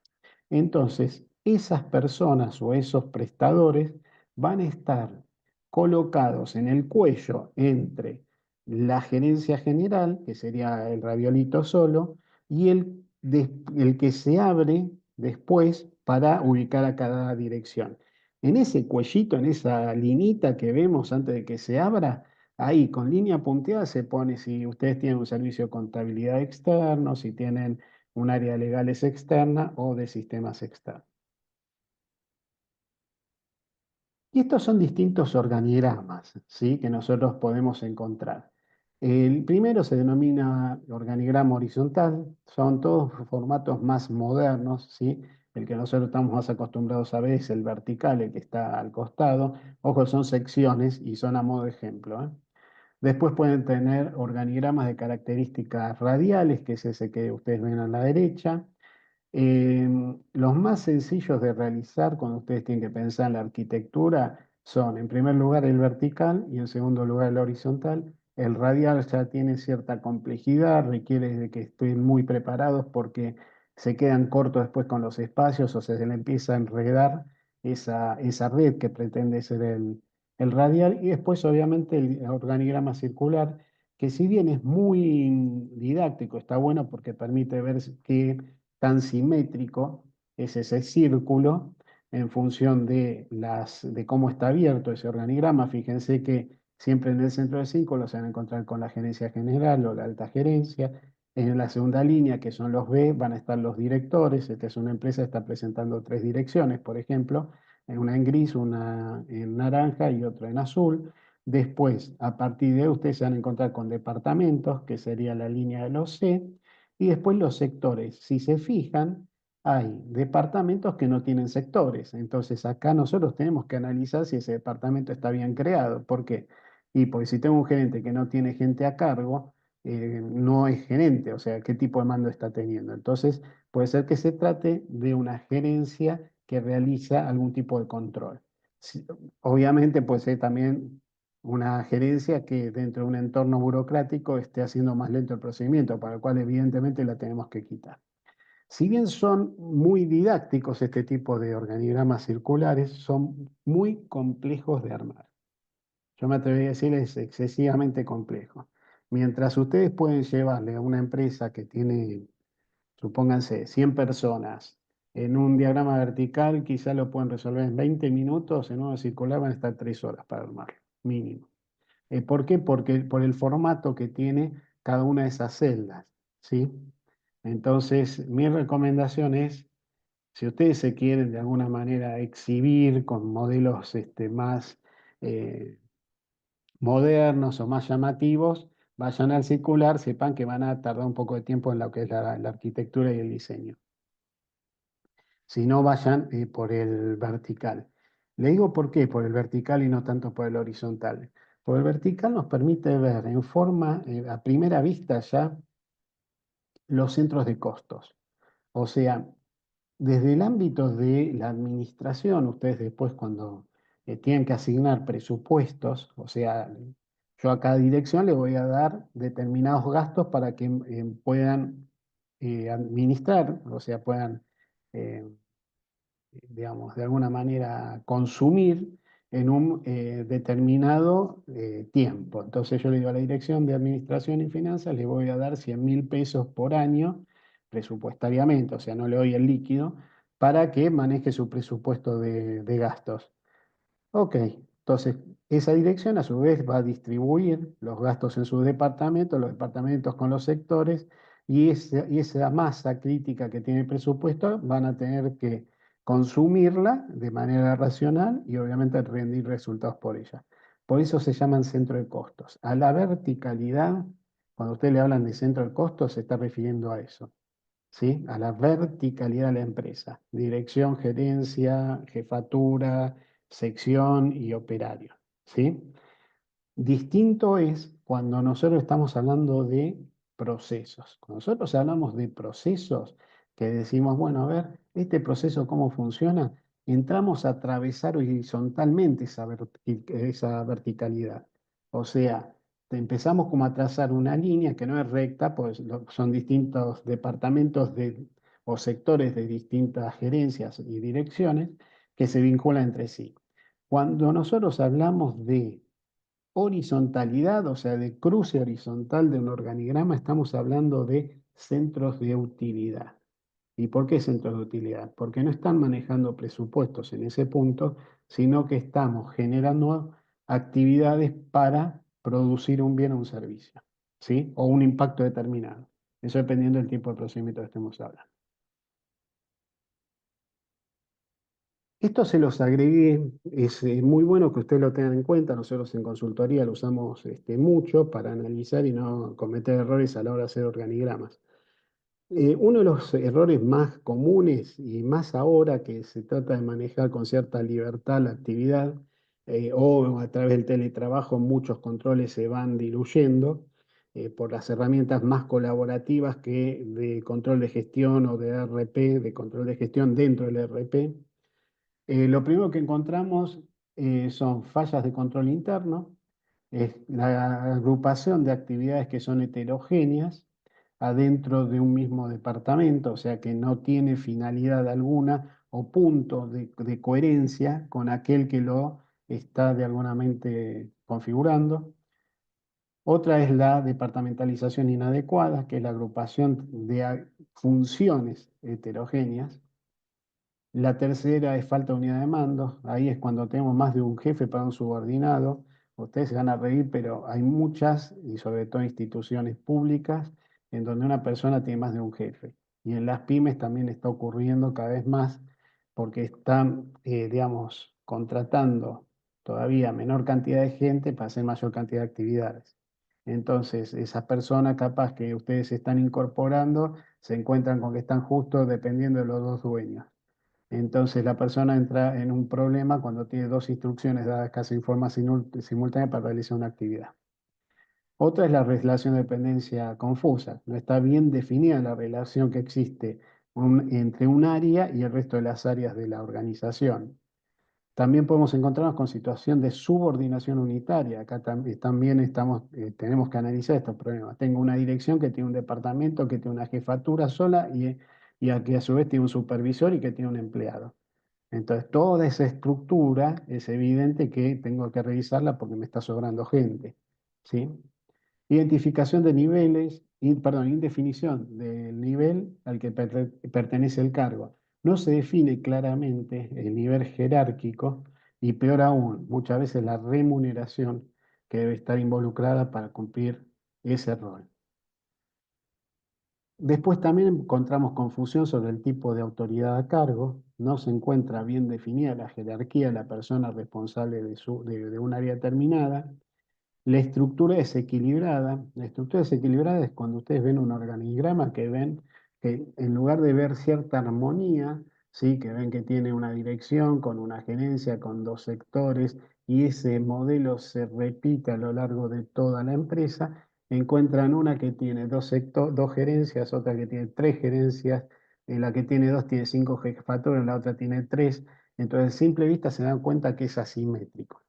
Entonces, esas personas o esos prestadores van a estar colocados en el cuello entre la gerencia general, que sería el raviolito solo, y el que se abre después para ubicar a cada dirección. En ese cuellito, en esa linita que vemos antes de que se abra, Ahí con línea punteada se pone si ustedes tienen un servicio de contabilidad externo, si tienen un área de legales externa o de sistemas externos. Y estos son distintos organigramas, ¿sí? Que nosotros podemos encontrar. El primero se denomina organigrama horizontal, son todos formatos más modernos, ¿sí? El que nosotros estamos más acostumbrados a ver es el vertical, el que está al costado. Ojo, son secciones y son a modo de ejemplo, ¿eh? Después pueden tener organigramas de características radiales, que es ese que ustedes ven a la derecha. Los más sencillos de realizar cuando ustedes tienen que pensar en la arquitectura son, en primer lugar, el vertical y en segundo lugar, el horizontal. El radial ya tiene cierta complejidad, requiere de que estén muy preparados porque se quedan cortos después con los espacios o se le empieza a enredar esa red que pretende ser el radial. Y después, obviamente, el organigrama circular, que si bien es muy didáctico, está bueno porque permite ver que tan simétrico es ese círculo en función de cómo está abierto ese organigrama. Fíjense que siempre en el centro del círculo se van a encontrar con la gerencia general o la alta gerencia. En la segunda línea, que son los B, van a estar los directores. Esta es una empresa que está presentando tres direcciones, por ejemplo, una en gris, una en naranja y otra en azul. Después, a partir de ahí, ustedes se van a encontrar con departamentos, que sería la línea de los C, y después los sectores. Si se fijan, hay departamentos que no tienen sectores. Entonces acá nosotros tenemos que analizar si ese departamento está bien creado. ¿Por qué? Y porque si tengo un gerente que no tiene gente a cargo, no es gerente, o sea, ¿qué tipo de mando está teniendo? Entonces puede ser que se trate de una gerencia que realiza algún tipo de control. Obviamente puede ser también una gerencia que dentro de un entorno burocrático esté haciendo más lento el procedimiento, para el cual evidentemente la tenemos que quitar. Si bien son muy didácticos este tipo de organigramas circulares, son muy complejos de armar. Yo me atrevería a decir es excesivamente complejo. Mientras ustedes pueden llevarle a una empresa que tiene, supónganse, 100 personas, en un diagrama vertical quizá lo pueden resolver en 20 minutos, en uno circular van a estar 3 horas para armarlo, mínimo. ¿Por qué? Porque por el formato que tiene cada una de esas celdas, ¿sí? Entonces, mi recomendación es, si ustedes se quieren de alguna manera exhibir con modelos más eh, modernos o más llamativos, vayan al circular, sepan que van a tardar un poco de tiempo en lo que es la arquitectura y el diseño. Si no, vayan por el vertical. Le digo por qué, por el vertical y no tanto por el horizontal. Por el vertical nos permite ver en forma, a primera vista ya, los centros de costos. O sea, desde el ámbito de la administración, ustedes después cuando tienen que asignar presupuestos, o sea, yo a cada dirección le voy a dar determinados gastos para que puedan administrar, o sea, puedan eh, digamos, de alguna manera consumir en un determinado tiempo. Entonces yo le digo a la Dirección de Administración y Finanzas, le voy a dar 100.000 pesos por año presupuestariamente, o sea, no le doy el líquido, para que maneje su presupuesto de gastos. Ok, entonces esa dirección a su vez va a distribuir los gastos en sus departamentos, los departamentos con los sectores, y esa masa crítica que tiene el presupuesto van a tener que consumirla de manera racional y obviamente rendir resultados por ella. Por eso se llaman centro de costos. A la verticalidad, cuando usted le hablan de centro de costos, se está refiriendo a eso. ¿Sí? A la verticalidad de la empresa, dirección, gerencia, jefatura, sección y operario, ¿sí? Distinto es cuando nosotros estamos hablando de procesos. Cuando nosotros hablamos de procesos, que decimos, bueno, a ver, este proceso cómo funciona, entramos a atravesar horizontalmente esa verticalidad. O sea, empezamos como a trazar una línea que no es recta, pues son distintos departamentos o sectores de distintas gerencias y direcciones que se vinculan entre sí. Cuando nosotros hablamos de horizontalidad, o sea, de cruce horizontal de un organigrama, estamos hablando de centros de utilidad. ¿Y por qué centros de utilidad? Porque no están manejando presupuestos en ese punto, sino que estamos generando actividades para producir un bien o un servicio, ¿sí? O un impacto determinado. Eso dependiendo del tipo de procedimiento que estemos hablando. Esto se los agregué, es muy bueno que ustedes lo tengan en cuenta, nosotros en consultoría lo usamos mucho para analizar y no cometer errores a la hora de hacer organigramas. Uno de los errores más comunes y más ahora que se trata de manejar con cierta libertad la actividad o a través del teletrabajo muchos controles se van diluyendo por las herramientas más colaborativas que de control de gestión o de RP, de control de gestión dentro del RP. Lo primero que encontramos son fallas de control interno, es la agrupación de actividades que son heterogéneas adentro de un mismo departamento, o sea que no tiene finalidad alguna o punto de coherencia con aquel que lo está de alguna mente configurando. Otra es la departamentalización inadecuada, que es la agrupación de funciones heterogéneas. La tercera es falta de unidad de mando. Ahí es cuando tenemos más de un jefe para un subordinado. Ustedes se van a reír, pero hay muchas, y sobre todo instituciones públicas, en donde una persona tiene más de un jefe. Y en las pymes también está ocurriendo cada vez más porque están, digamos, contratando todavía menor cantidad de gente para hacer mayor cantidad de actividades. Entonces, esa persona capaz que ustedes están incorporando se encuentran con que están justo dependiendo de los dos dueños. Entonces la persona entra en un problema cuando tiene dos instrucciones dadas casi en forma simultánea para realizar una actividad. Otra es la relación de dependencia confusa. No está bien definida la relación que existe entre un área y el resto de las áreas de la organización. También podemos encontrarnos con situación de subordinación unitaria. Acá también tenemos que analizar estos problemas. Tengo una dirección que tiene un departamento, que tiene una jefatura sola y a que a su vez tiene un supervisor y que tiene un empleado. Entonces, toda esa estructura es evidente que tengo que revisarla porque me está sobrando gente, ¿sí? Identificación de niveles, perdón, indefinición del nivel al que pertenece el cargo. No se define claramente el nivel jerárquico y peor aún, muchas veces la remuneración que debe estar involucrada para cumplir ese rol. Después también encontramos confusión sobre el tipo de autoridad a cargo. No se encuentra bien definida la jerarquía de la persona responsable de un área determinada. La estructura desequilibrada. La estructura desequilibrada es cuando ustedes ven un organigrama que ven que en lugar de ver cierta armonía, ¿sí? Que ven que tiene una dirección con una gerencia, con dos sectores, y ese modelo se repite a lo largo de toda la empresa, encuentran una que tiene dos gerencias, otra que tiene tres gerencias, la que tiene dos tiene cinco jefaturas, la otra tiene tres. Entonces, a simple vista se dan cuenta que es asimétrico.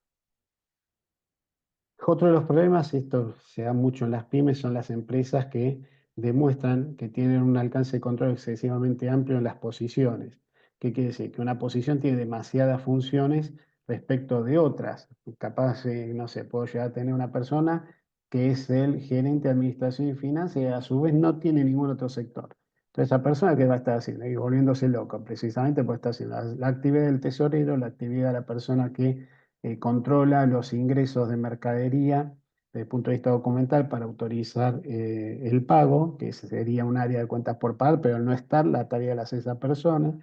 Otro de los problemas, esto se da mucho en las pymes, son las empresas que demuestran que tienen un alcance de control excesivamente amplio en las posiciones. ¿Qué quiere decir? Que una posición tiene demasiadas funciones respecto de otras. Capaz, no sé, puedo llegar a tener una persona que es el gerente de administración y finanzas y a su vez no tiene ningún otro sector. Entonces, esa persona que va a estar haciendo y volviéndose loco, precisamente porque está haciendo la actividad del tesorero, la actividad de la persona que controla los ingresos de mercadería desde el punto de vista documental para autorizar el pago, que sería un área de cuentas por pagar, pero al no estar, la tarea la hace esa persona.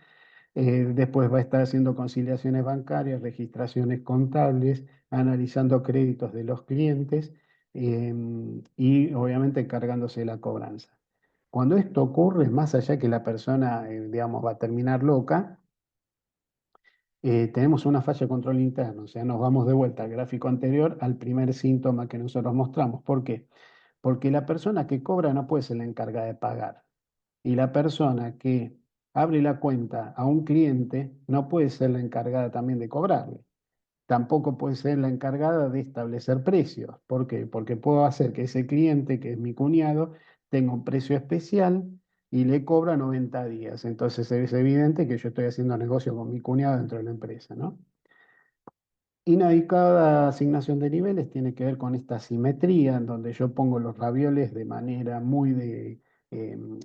Después va a estar haciendo conciliaciones bancarias, registraciones contables, analizando créditos de los clientes y obviamente encargándose de la cobranza. Cuando esto ocurre, más allá que la persona, digamos, va a terminar loca, tenemos una falla de control interno, o sea, nos vamos de vuelta al gráfico anterior, al primer síntoma que nosotros mostramos. ¿Por qué? Porque la persona que cobra no puede ser la encargada de pagar. Y la persona que abre la cuenta a un cliente no puede ser la encargada también de cobrarle. Tampoco puede ser la encargada de establecer precios. ¿Por qué? Porque puedo hacer que ese cliente, que es mi cuñado, tenga un precio especial y le cobra 90 días. Entonces es evidente que yo estoy haciendo negocio con mi cuñado dentro de la empresa, ¿no? Inadecuada asignación de niveles tiene que ver con esta simetría en donde yo pongo los ravioles de manera muy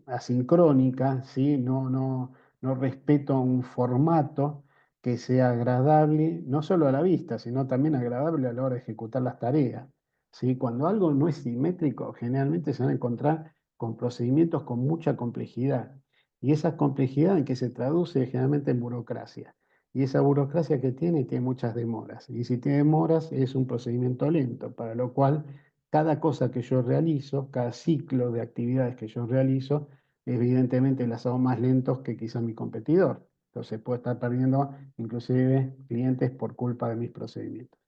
asincrónica, ¿sí? No respeto un formato que sea agradable, no solo a la vista, sino también agradable a la hora de ejecutar las tareas. ¿sí? Cuando algo no es simétrico, generalmente se van a encontrar con procedimientos con mucha complejidad. Y esa complejidad en que se traduce generalmente en burocracia. Y esa burocracia que tiene muchas demoras. Y si tiene demoras, es un procedimiento lento, para lo cual cada cosa que yo realizo, cada ciclo de actividades que yo realizo, evidentemente las hago más lentos que quizá mi competidor. Entonces puedo estar perdiendo inclusive clientes por culpa de mis procedimientos.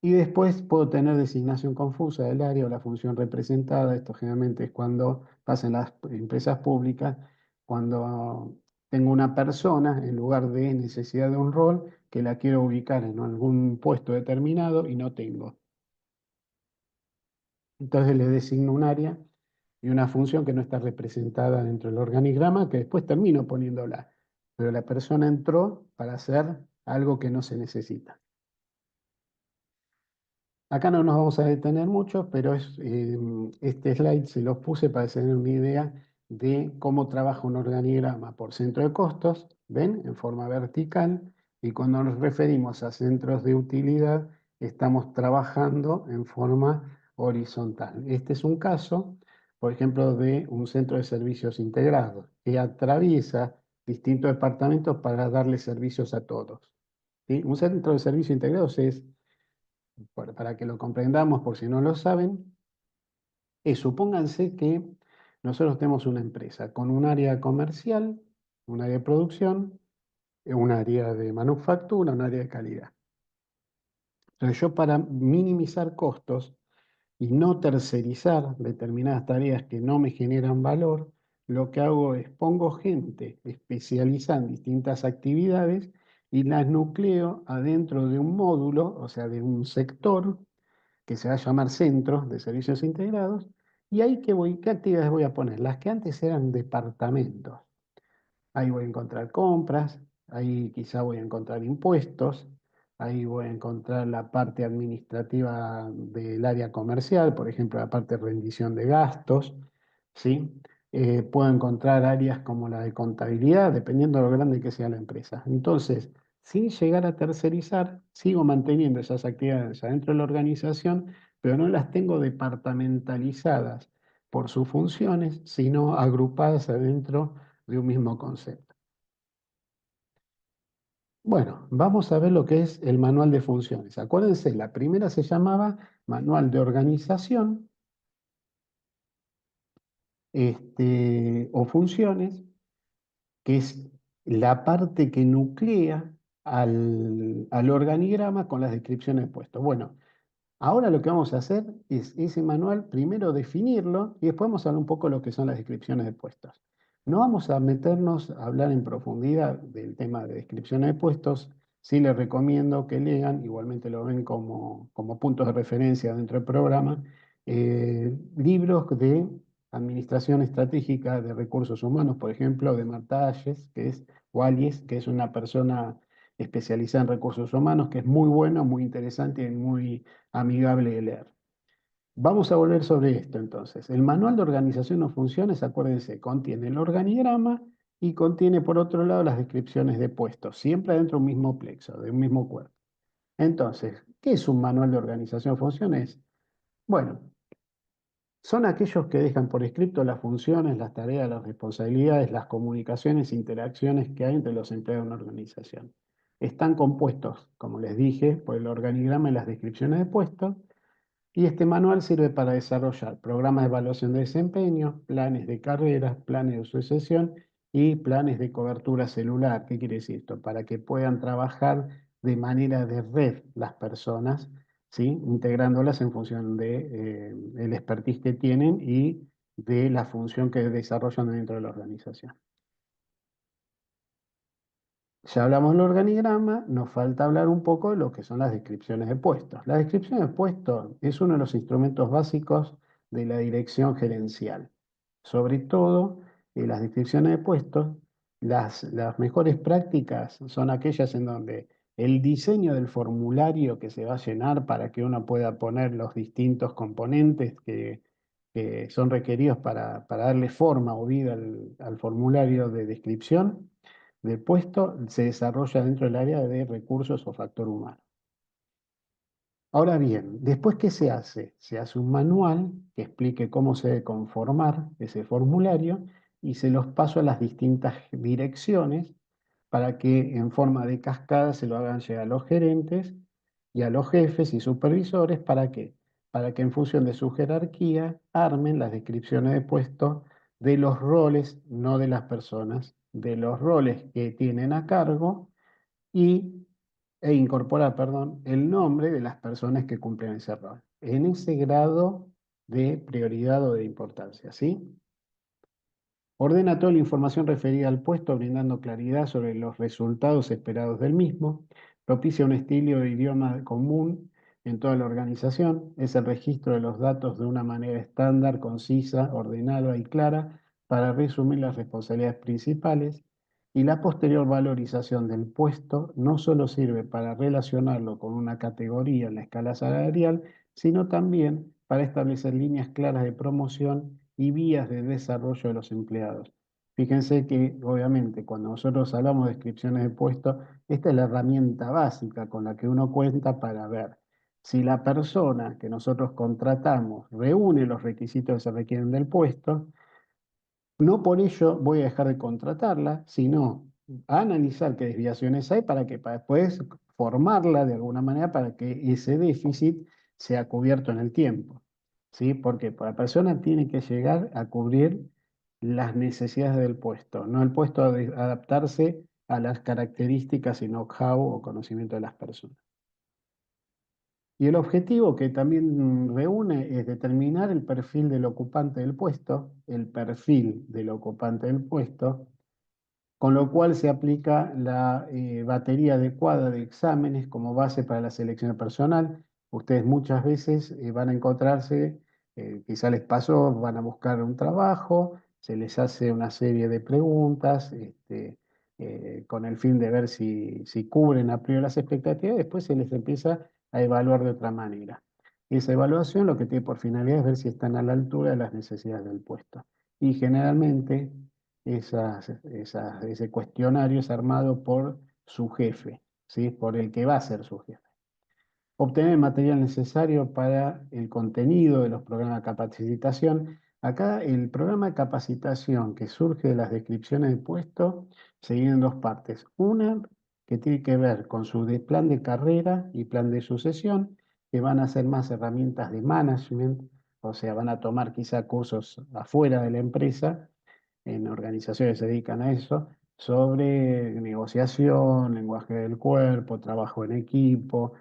Y después puedo tener designación confusa del área o la función representada. Esto generalmente es cuando pasa en las empresas públicas, cuando tengo una persona en lugar de necesidad de un rol que la quiero ubicar en algún puesto determinado y no tengo. Entonces le designo un área y una función que no está representada dentro del organigrama, que después termino poniéndola. Pero la persona entró para hacer algo que no se necesita. Acá no nos vamos a detener mucho, pero este slide se los puse para tener una idea de cómo trabaja un organigrama por centro de costos, ¿ven? En forma vertical. Y cuando nos referimos a centros de utilidad, estamos trabajando en forma horizontal. Este es un caso, por ejemplo, de un centro de servicios integrados que atraviesa distintos departamentos para darle servicios a todos. ¿Sí? Un centro de servicios integrados es para que lo comprendamos por si no lo saben, supónganse que nosotros tenemos una empresa con un área comercial, un área de producción, un área de manufactura, un área de calidad. Entonces yo para minimizar costos y no tercerizar determinadas tareas que no me generan valor, lo que hago es pongo gente especializada en distintas actividades y las nucleo adentro de un módulo, o sea, de un sector que se va a llamar Centros de Servicios Integrados, y ahí qué actividades voy a poner. Las que antes eran departamentos. Ahí voy a encontrar compras, ahí quizá voy a encontrar impuestos, ahí voy a encontrar la parte administrativa del área comercial, por ejemplo, la parte de rendición de gastos, ¿sí? Puedo encontrar áreas como la de contabilidad, dependiendo de lo grande que sea la empresa. Entonces, sin llegar a tercerizar, sigo manteniendo esas actividades adentro de la organización, pero no las tengo departamentalizadas por sus funciones, sino agrupadas adentro de un mismo concepto. Bueno, vamos a ver lo que es el manual de funciones. Acuérdense, la primera se llamaba manual de organización o funciones, que es la parte que nuclea al organigrama con las descripciones de puestos. Bueno, ahora lo que vamos a hacer es ese manual, primero definirlo y después vamos a hablar un poco de lo que son las descripciones de puestos. No vamos a meternos a hablar en profundidad del tema de descripciones de puestos. Sí les recomiendo que lean, igualmente lo ven como puntos de referencia dentro del programa, libros de Administración Estratégica de Recursos Humanos, por ejemplo, de Marta Ayes, que es, o Ayes, que es una persona especializada en recursos humanos, que es muy bueno, muy interesante y muy amigable de leer. Vamos a volver sobre esto entonces. El manual de organización o funciones, acuérdense, contiene el organigrama y contiene por otro lado las descripciones de puestos, siempre dentro de un mismo plexo, de un mismo cuerpo. Entonces, ¿qué es un manual de organización o funciones? Bueno, son aquellos que dejan por escrito las funciones, las tareas, las responsabilidades, las comunicaciones e interacciones que hay entre los empleados de una organización. Están compuestos, como les dije, por el organigrama y las descripciones de puestos, y este manual sirve para desarrollar programas de evaluación de desempeño, planes de carreras, planes de sucesión y planes de cobertura celular. ¿Qué quiere decir esto? Para que puedan trabajar de manera de red las personas, ¿sí? Integrándolas en función de el expertise que tienen y de la función que desarrollan dentro de la organización. Ya hablamos del organigrama, nos falta hablar un poco de lo que son las descripciones de puestos. La descripción de puestos es uno de los instrumentos básicos de la dirección gerencial. Sobre todo, las descripciones de puestos, las mejores prácticas son aquellas en donde el diseño del formulario que se va a llenar para que uno pueda poner los distintos componentes que son requeridos para darle forma o vida al formulario de descripción del puesto, se desarrolla dentro del área de recursos o factor humano. Ahora bien, después, ¿qué se hace? Se hace un manual que explique cómo se debe conformar ese formulario y se los paso a las distintas direcciones para que en forma de cascada se lo hagan llegar a los gerentes y a los jefes y supervisores. ¿Para qué? Para que en función de su jerarquía armen las descripciones de puesto de los roles, no de las personas, de los roles que tienen a cargo y, incorporar, perdón, el nombre de las personas que cumplen ese rol, en ese grado de prioridad o de importancia, ¿sí? Ordena toda la información referida al puesto, brindando claridad sobre los resultados esperados del mismo. Propicia un estilo de idioma común en toda la organización. Es el registro de los datos de una manera estándar, concisa, ordenada y clara para resumir las responsabilidades principales. Y la posterior valorización del puesto no solo sirve para relacionarlo con una categoría en la escala salarial, sino también para establecer líneas claras de promoción y vías de desarrollo de los empleados. Fíjense que, obviamente, cuando nosotros hablamos de descripciones de puestos, esta es la herramienta básica con la que uno cuenta para ver si la persona que nosotros contratamos reúne los requisitos que se requieren del puesto. No por ello voy a dejar de contratarla, sino a analizar qué desviaciones hay para después formarla de alguna manera para que ese déficit sea cubierto en el tiempo. ¿Sí? Porque la persona tiene que llegar a cubrir las necesidades del puesto, no el puesto a adaptarse a las características y know-how o conocimiento de las personas. Y el objetivo que también reúne es determinar el perfil del ocupante del puesto, el perfil del ocupante del puesto, con lo cual se aplica la batería adecuada de exámenes como base para la selección personal. Ustedes muchas veces van a encontrarse, quizá les pasó, van a buscar un trabajo, se les hace una serie de preguntas con el fin de ver si cubren a priori las expectativas, después se les empieza a evaluar de otra manera. Esa evaluación lo que tiene por finalidad es ver si están a la altura de las necesidades del puesto. Y generalmente ese cuestionario es armado por su jefe, ¿sí? Por el que va a ser su jefe. Obtener el material necesario para el contenido de los programas de capacitación. Acá el programa de capacitación que surge de las descripciones de puesto se divide en dos partes. Una que tiene que ver con su plan de carrera y plan de sucesión, que van a ser más herramientas de management, o sea, van a tomar quizá cursos afuera de la empresa en organizaciones que se dedican a eso, sobre negociación, lenguaje del cuerpo, trabajo en equipo,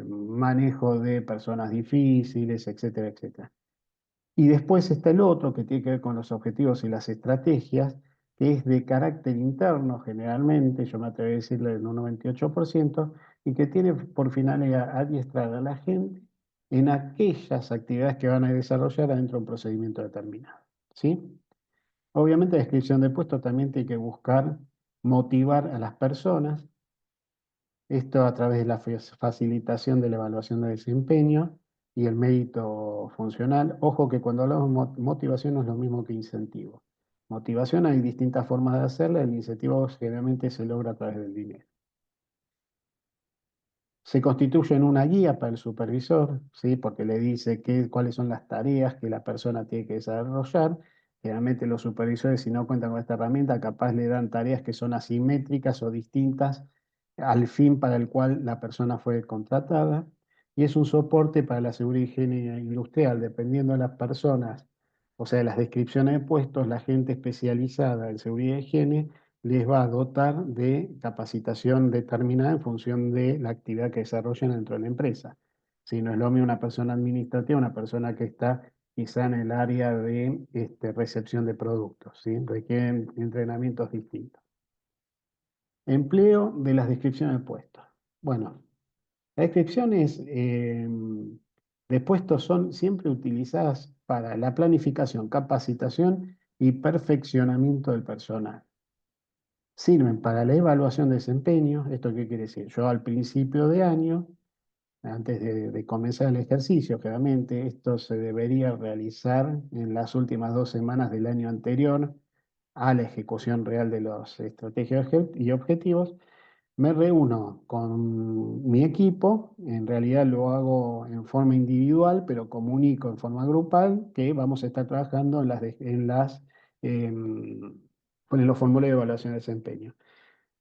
manejo de personas difíciles, etcétera, etcétera. Y después está el otro que tiene que ver con los objetivos y las estrategias, que es de carácter interno generalmente, yo me atrevo a decirle en un 98%, y que tiene por finalidad adiestrar a la gente en aquellas actividades que van a desarrollar dentro de un procedimiento determinado. ¿Sí? Obviamente, la descripción de puesto también tiene que buscar motivar a las personas, esto a través de la facilitación de la evaluación de desempeño y el mérito funcional. Ojo que cuando hablamos de motivación no es lo mismo que incentivo. Motivación hay distintas formas de hacerla, el incentivo generalmente se logra a través del dinero. Se constituye en una guía para el supervisor, ¿sí? Porque le dice cuáles son las tareas que la persona tiene que desarrollar. Generalmente los supervisores, si no cuentan con esta herramienta, capaz le dan tareas que son asimétricas o distintas al fin para el cual la persona fue contratada. Y es un soporte para la seguridad y higiene industrial, dependiendo de las personas, o sea, de las descripciones de puestos, la gente especializada en seguridad y higiene les va a dotar de capacitación determinada en función de la actividad que desarrollen dentro de la empresa. Si no es lo mismo una persona administrativa, una persona que está quizá en el área de recepción de productos, ¿sí? Requieren entrenamientos distintos. Empleo de las descripciones de puestos. Bueno, las descripciones de puestos son siempre utilizadas para la planificación, capacitación y perfeccionamiento del personal. Sirven para la evaluación de desempeño. ¿Esto qué quiere decir? Yo al principio de año, antes de comenzar el ejercicio, claramente esto se debería realizar en las últimas 2 semanas del año anterior a la ejecución real de las estrategias y objetivos. Me reúno con mi equipo, en realidad lo hago en forma individual, pero comunico en forma grupal que vamos a estar trabajando em, en los formularios de evaluación de desempeño.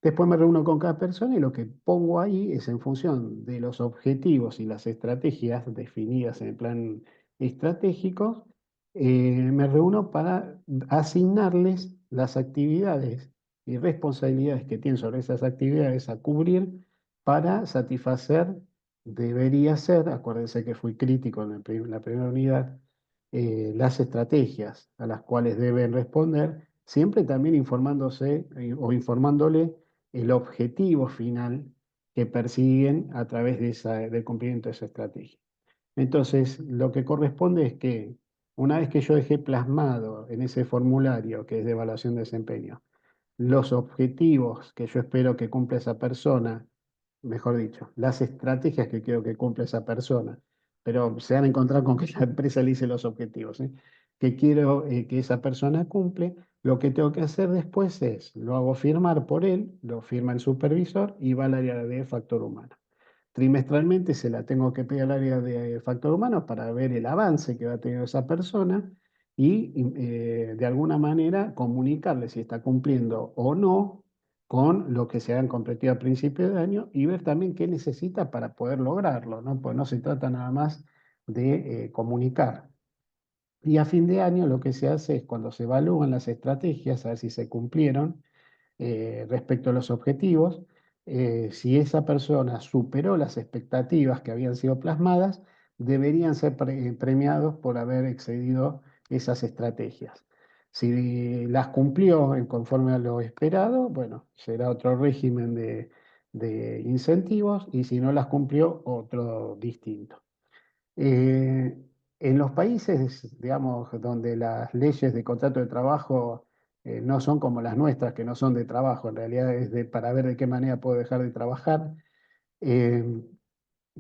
Después me reúno con cada persona y lo que pongo ahí es en función de los objetivos y las estrategias definidas en el plan estratégico, me reúno para asignarles las actividades y responsabilidades que tienen sobre esas actividades a cubrir para satisfacer, debería ser, acuérdense que fui crítico en la primera unidad, las estrategias a las cuales deben responder, siempre también informándose o informándole el objetivo final que persiguen a través del cumplimiento de esa estrategia. Entonces, lo que corresponde es que una vez que yo dejé plasmado en ese formulario que es de evaluación de desempeño, los objetivos que yo espero que cumpla esa persona, mejor dicho, las estrategias que quiero que cumpla esa persona, pero se van a encontrar con que la empresa le dice los objetivos, ¿eh? Que quiero que esa persona cumple, lo que tengo que hacer después es, lo hago firmar por él, lo firma el supervisor y va al área de factor humano. Trimestralmente se la tengo que pedir al área de factor humano para ver el avance que va a tener esa persona y de alguna manera comunicarle si está cumpliendo o no con lo que se han comprometido a principio de año y ver también qué necesita para poder lograrlo, ¿no? Pues no se trata nada más de comunicar. Y a fin de año lo que se hace es cuando se evalúan las estrategias, a ver si se cumplieron, respecto a los objetivos. Si esa persona superó las expectativas que habían sido plasmadas, deberían ser premiados por haber excedido esas estrategias. Si las cumplió en conforme a lo esperado, bueno, será otro régimen de incentivos y si no las cumplió, otro distinto. Eh, en los países, digamos, donde las leyes de contrato de trabajo no son como las nuestras, que no son de trabajo, en realidad es para ver de qué manera puedo dejar de trabajar, eh,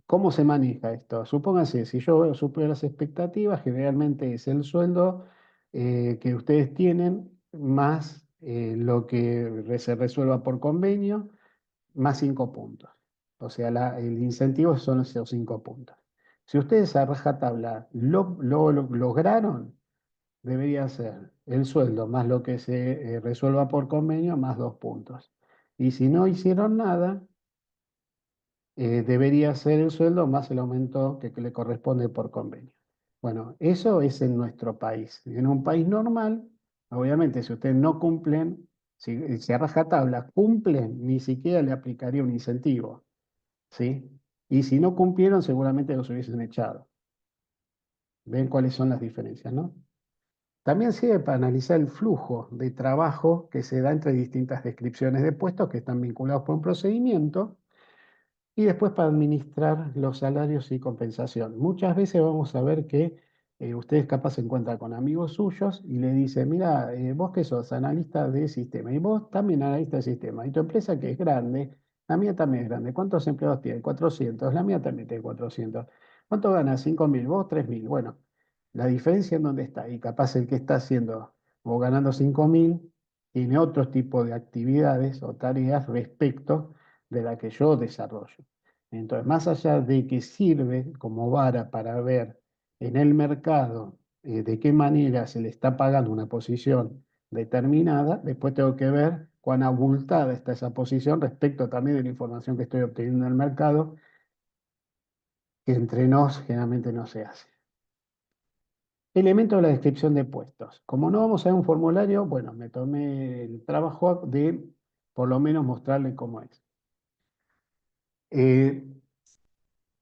¿cómo se maneja esto? Supónganse, si yo supero las expectativas, generalmente es el sueldo que ustedes tienen más lo que se resuelva por convenio más 5 puntos. O sea, el incentivo son esos 5 puntos. Si ustedes a rajatabla lo lograron, debería ser el sueldo más lo que se resuelva por convenio más 2 puntos. Y si no hicieron nada, debería ser el sueldo más el aumento que le corresponde por convenio. Bueno, eso es en nuestro país. En un país normal, obviamente, si ustedes no cumplen, si a rajatabla cumplen, ni siquiera le aplicaría un incentivo. ¿Sí? Y si no cumplieron, seguramente los hubiesen echado. ¿Ven cuáles son las diferencias, no? También sirve para analizar el flujo de trabajo que se da entre distintas descripciones de puestos que están vinculados por un procedimiento y después para administrar los salarios y compensación. Muchas veces vamos a ver que ustedes capaz se encuentran con amigos suyos y le dicen, mira, vos que sos analista de sistema y vos también analista de sistema y tu empresa que es grande, la mía también es grande. ¿Cuántos empleados tiene? 400. La mía también tiene 400. ¿Cuánto ganas? 5.000. Vos 3.000. Bueno, la diferencia en dónde está. Y capaz el que está haciendo o ganando 5.000 tiene otro tipo de actividades o tareas respecto de la que yo desarrollo. Entonces, más allá de que sirve como vara para ver en el mercado de qué manera se le está pagando una posición determinada, después tengo que ver cuán abultada está esa posición respecto también de la información que estoy obteniendo en el mercado, que entre nos generalmente no se hace. Elemento de la descripción de puestos. Como no vamos a ver un formulario, bueno, me tomé el trabajo de por lo menos mostrarle cómo es. Eh,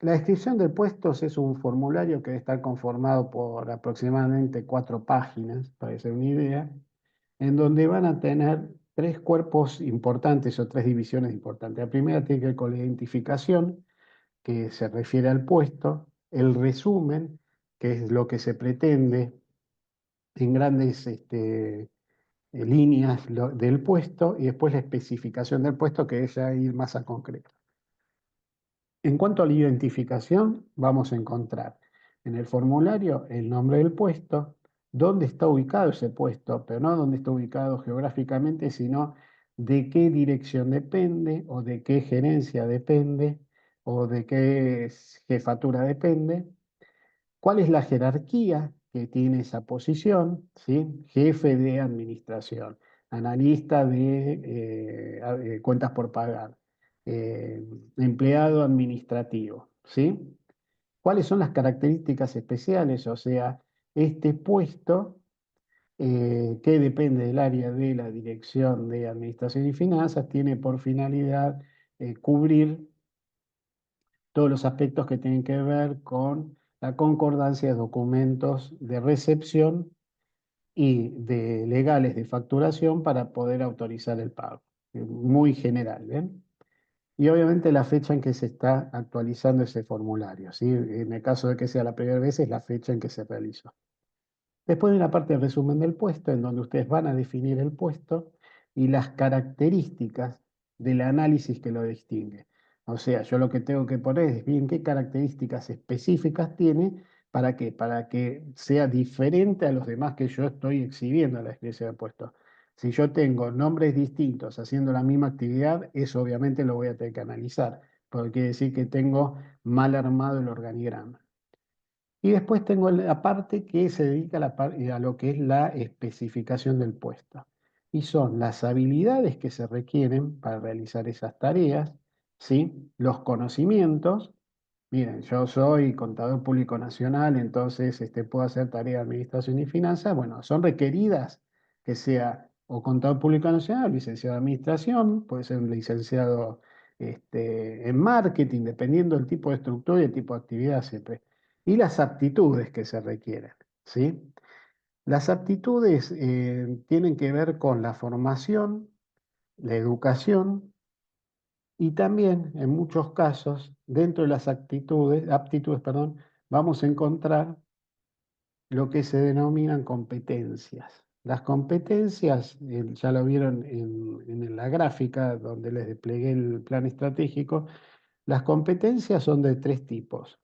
La descripción de puestos es un formulario que debe estar conformado por aproximadamente 4 páginas, para hacer una idea, en donde van a tener 3 cuerpos importantes o 3 divisiones importantes. La primera tiene que ver con la identificación, que se refiere al puesto, el resumen, que es lo que se pretende en grandes líneas del puesto, y después la especificación del puesto, que es ya ir más a concreto. En cuanto a la identificación, vamos a encontrar en el formulario el nombre del puesto, dónde está ubicado ese puesto, pero no dónde está ubicado geográficamente, sino de qué dirección depende o de qué gerencia depende o de qué jefatura depende, cuál es la jerarquía que tiene esa posición, ¿sí? Jefe de administración, analista de cuentas por pagar, eh, empleado administrativo, ¿sí? ¿Cuáles son las características especiales? O sea, este puesto que depende del área de la Dirección de Administración y Finanzas, tiene por finalidad cubrir todos los aspectos que tienen que ver con la concordancia de documentos de recepción y de legales de facturación para poder autorizar el pago. Muy general, ¿ven? Y obviamente la fecha en que se está actualizando ese formulario, ¿sí? En el caso de que sea la primera vez, es la fecha en que se realizó. Después hay una parte de resumen del puesto, en donde ustedes van a definir el puesto y las características del análisis que lo distingue. O sea, yo lo que tengo que poner es bien qué características específicas tiene, ¿para qué? Para que sea diferente a los demás que yo estoy exhibiendo en la descripción del puesto. Si yo tengo nombres distintos haciendo la misma actividad, eso obviamente lo voy a tener que analizar, porque quiere decir que tengo mal armado el organigrama. Y después tengo la parte que se dedica a, a lo que es la especificación del puesto. Y son las habilidades que se requieren para realizar esas tareas, ¿sí? Los conocimientos. Miren, yo soy contador público nacional, entonces puedo hacer tarea de administración y finanzas. Bueno, son requeridas que sea o contador público nacional, licenciado de administración, puede ser un licenciado en marketing, dependiendo del tipo de estructura y el tipo de actividad siempre. Y las aptitudes que se requieren, ¿sí? Las aptitudes tienen que ver con la formación, la educación y también, en muchos casos, dentro de las aptitudes, perdón, vamos a encontrar lo que se denominan competencias. Las competencias, ya lo vieron en la gráfica donde les desplegué el plan estratégico, las competencias son de tres tipos.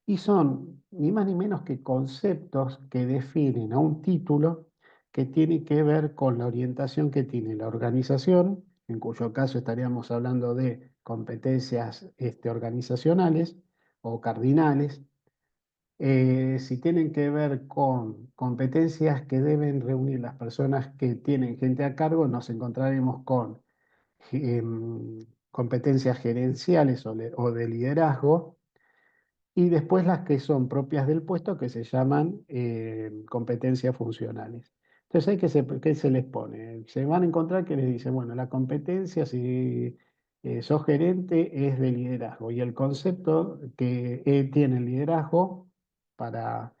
Y son ni más ni menos que conceptos que definen a un título que tiene que ver con la orientación que tiene la organización, en cuyo caso estaríamos hablando de competencias organizacionales o cardinales. Si tienen que ver con competencias que deben reunir las personas que tienen gente a cargo, nos encontraremos con competencias gerenciales o de liderazgo, y después las que son propias del puesto, que se llaman competencias funcionales. Entonces, ¿qué se les pone? Se van a encontrar que les dicen, bueno, la competencia, si sos gerente, es de liderazgo. Y el concepto que tiene el liderazgo para,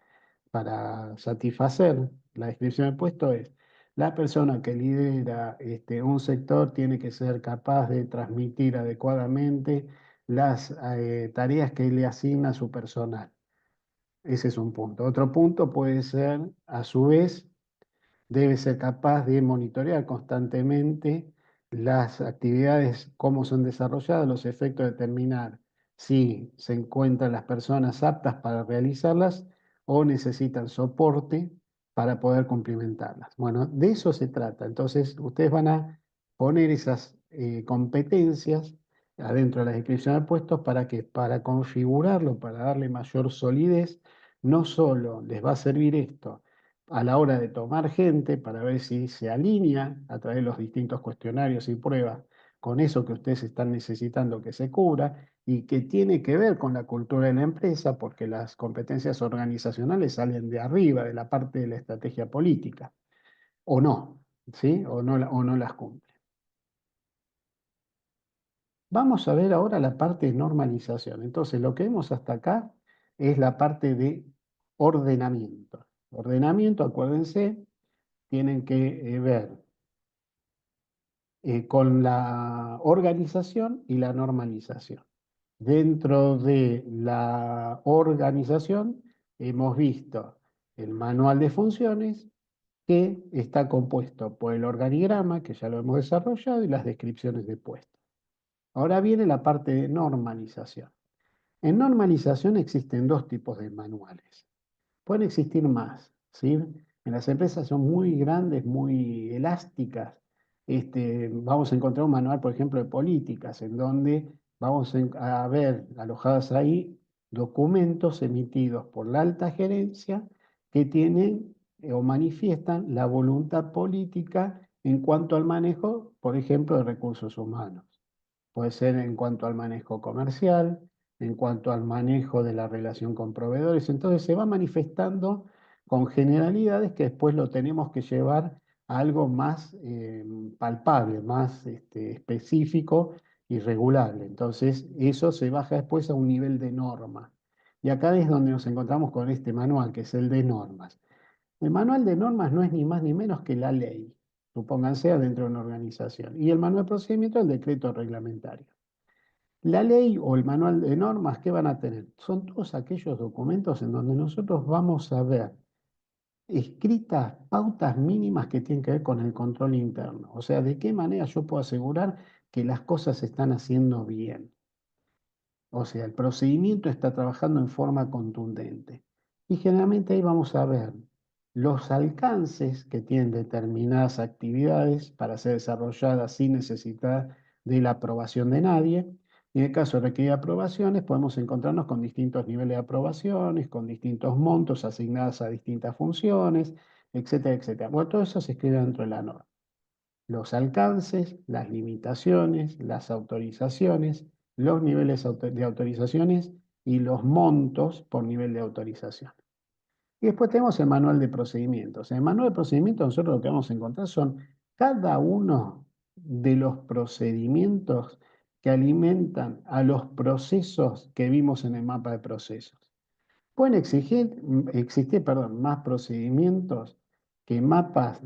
para satisfacer la descripción del puesto es, la persona que lidera un sector tiene que ser capaz de transmitir adecuadamente las tareas que le asigna su personal. Ese es un punto. Otro punto puede ser, a su vez, debe ser capaz de monitorear constantemente las actividades, cómo son desarrolladas, los efectos, de determinar si se encuentran las personas aptas para realizarlas o necesitan soporte para poder cumplimentarlas. Bueno, de eso se trata. Entonces, ustedes van a poner esas competencias adentro de la descripción de puestos para que, para configurarlo, para darle mayor solidez, no solo les va a servir esto a la hora de tomar gente para ver si se alinea a través de los distintos cuestionarios y pruebas con eso que ustedes están necesitando que se cubra y que tiene que ver con la cultura de la empresa, porque las competencias organizacionales salen de arriba, de la parte de la estrategia política, o no, ¿sí? O no las cumple. Vamos a ver ahora la parte de normalización. Entonces, lo que vemos hasta acá es la parte de ordenamiento. Ordenamiento, acuérdense, tienen que ver con la organización y la normalización. Dentro de la organización hemos visto el manual de funciones, que está compuesto por el organigrama, que ya lo hemos desarrollado, y las descripciones de puestos. Ahora viene la parte de normalización. En normalización existen dos tipos de manuales. Pueden existir más, ¿sí? En las empresas son muy grandes, muy elásticas. vamos a encontrar un manual, por ejemplo, de políticas, en donde vamos a ver alojadas ahí documentos emitidos por la alta gerencia que tienen o manifiestan la voluntad política en cuanto al manejo, por ejemplo, de recursos humanos. Puede ser en cuanto al manejo comercial, en cuanto al manejo de la relación con proveedores. Entonces se va manifestando con generalidades que después lo tenemos que llevar a algo más palpable, más específico y regulable. Entonces eso se baja después a un nivel de norma. Y acá es donde nos encontramos con este manual, que es el de normas. El manual de normas no es ni más ni menos que la ley, supónganse, dentro de una organización. Y el manual de procedimiento es el decreto reglamentario. La ley o el manual de normas, ¿qué van a tener? Son todos aquellos documentos en donde nosotros vamos a ver escritas pautas mínimas que tienen que ver con el control interno. O sea, de qué manera yo puedo asegurar que las cosas se están haciendo bien. O sea, el procedimiento está trabajando en forma contundente. Y generalmente ahí vamos a ver los alcances que tienen determinadas actividades para ser desarrolladas sin necesidad de la aprobación de nadie. Y en el caso de requerir aprobaciones, podemos encontrarnos con distintos niveles de aprobaciones, con distintos montos asignados a distintas funciones, etcétera, etcétera. Bueno, todo eso se escribe dentro de la norma: los alcances, las limitaciones, las autorizaciones, los niveles de autorizaciones y los montos por nivel de autorización. Y después tenemos el manual de procedimientos. En el manual de procedimientos nosotros lo que vamos a encontrar son cada uno de los procedimientos que alimentan a los procesos que vimos en el mapa de procesos. Pueden existir, perdón, más procedimientos que mapas,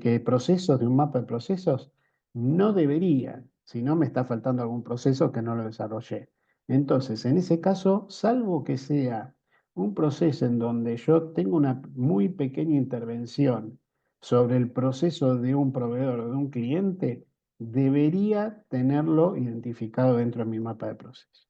que procesos de un mapa de procesos. No deberían, si no me está faltando algún proceso que no lo desarrollé. Entonces, en ese caso, salvo que sea un proceso en donde yo tengo una muy pequeña intervención sobre el proceso de un proveedor o de un cliente, debería tenerlo identificado dentro de mi mapa de procesos.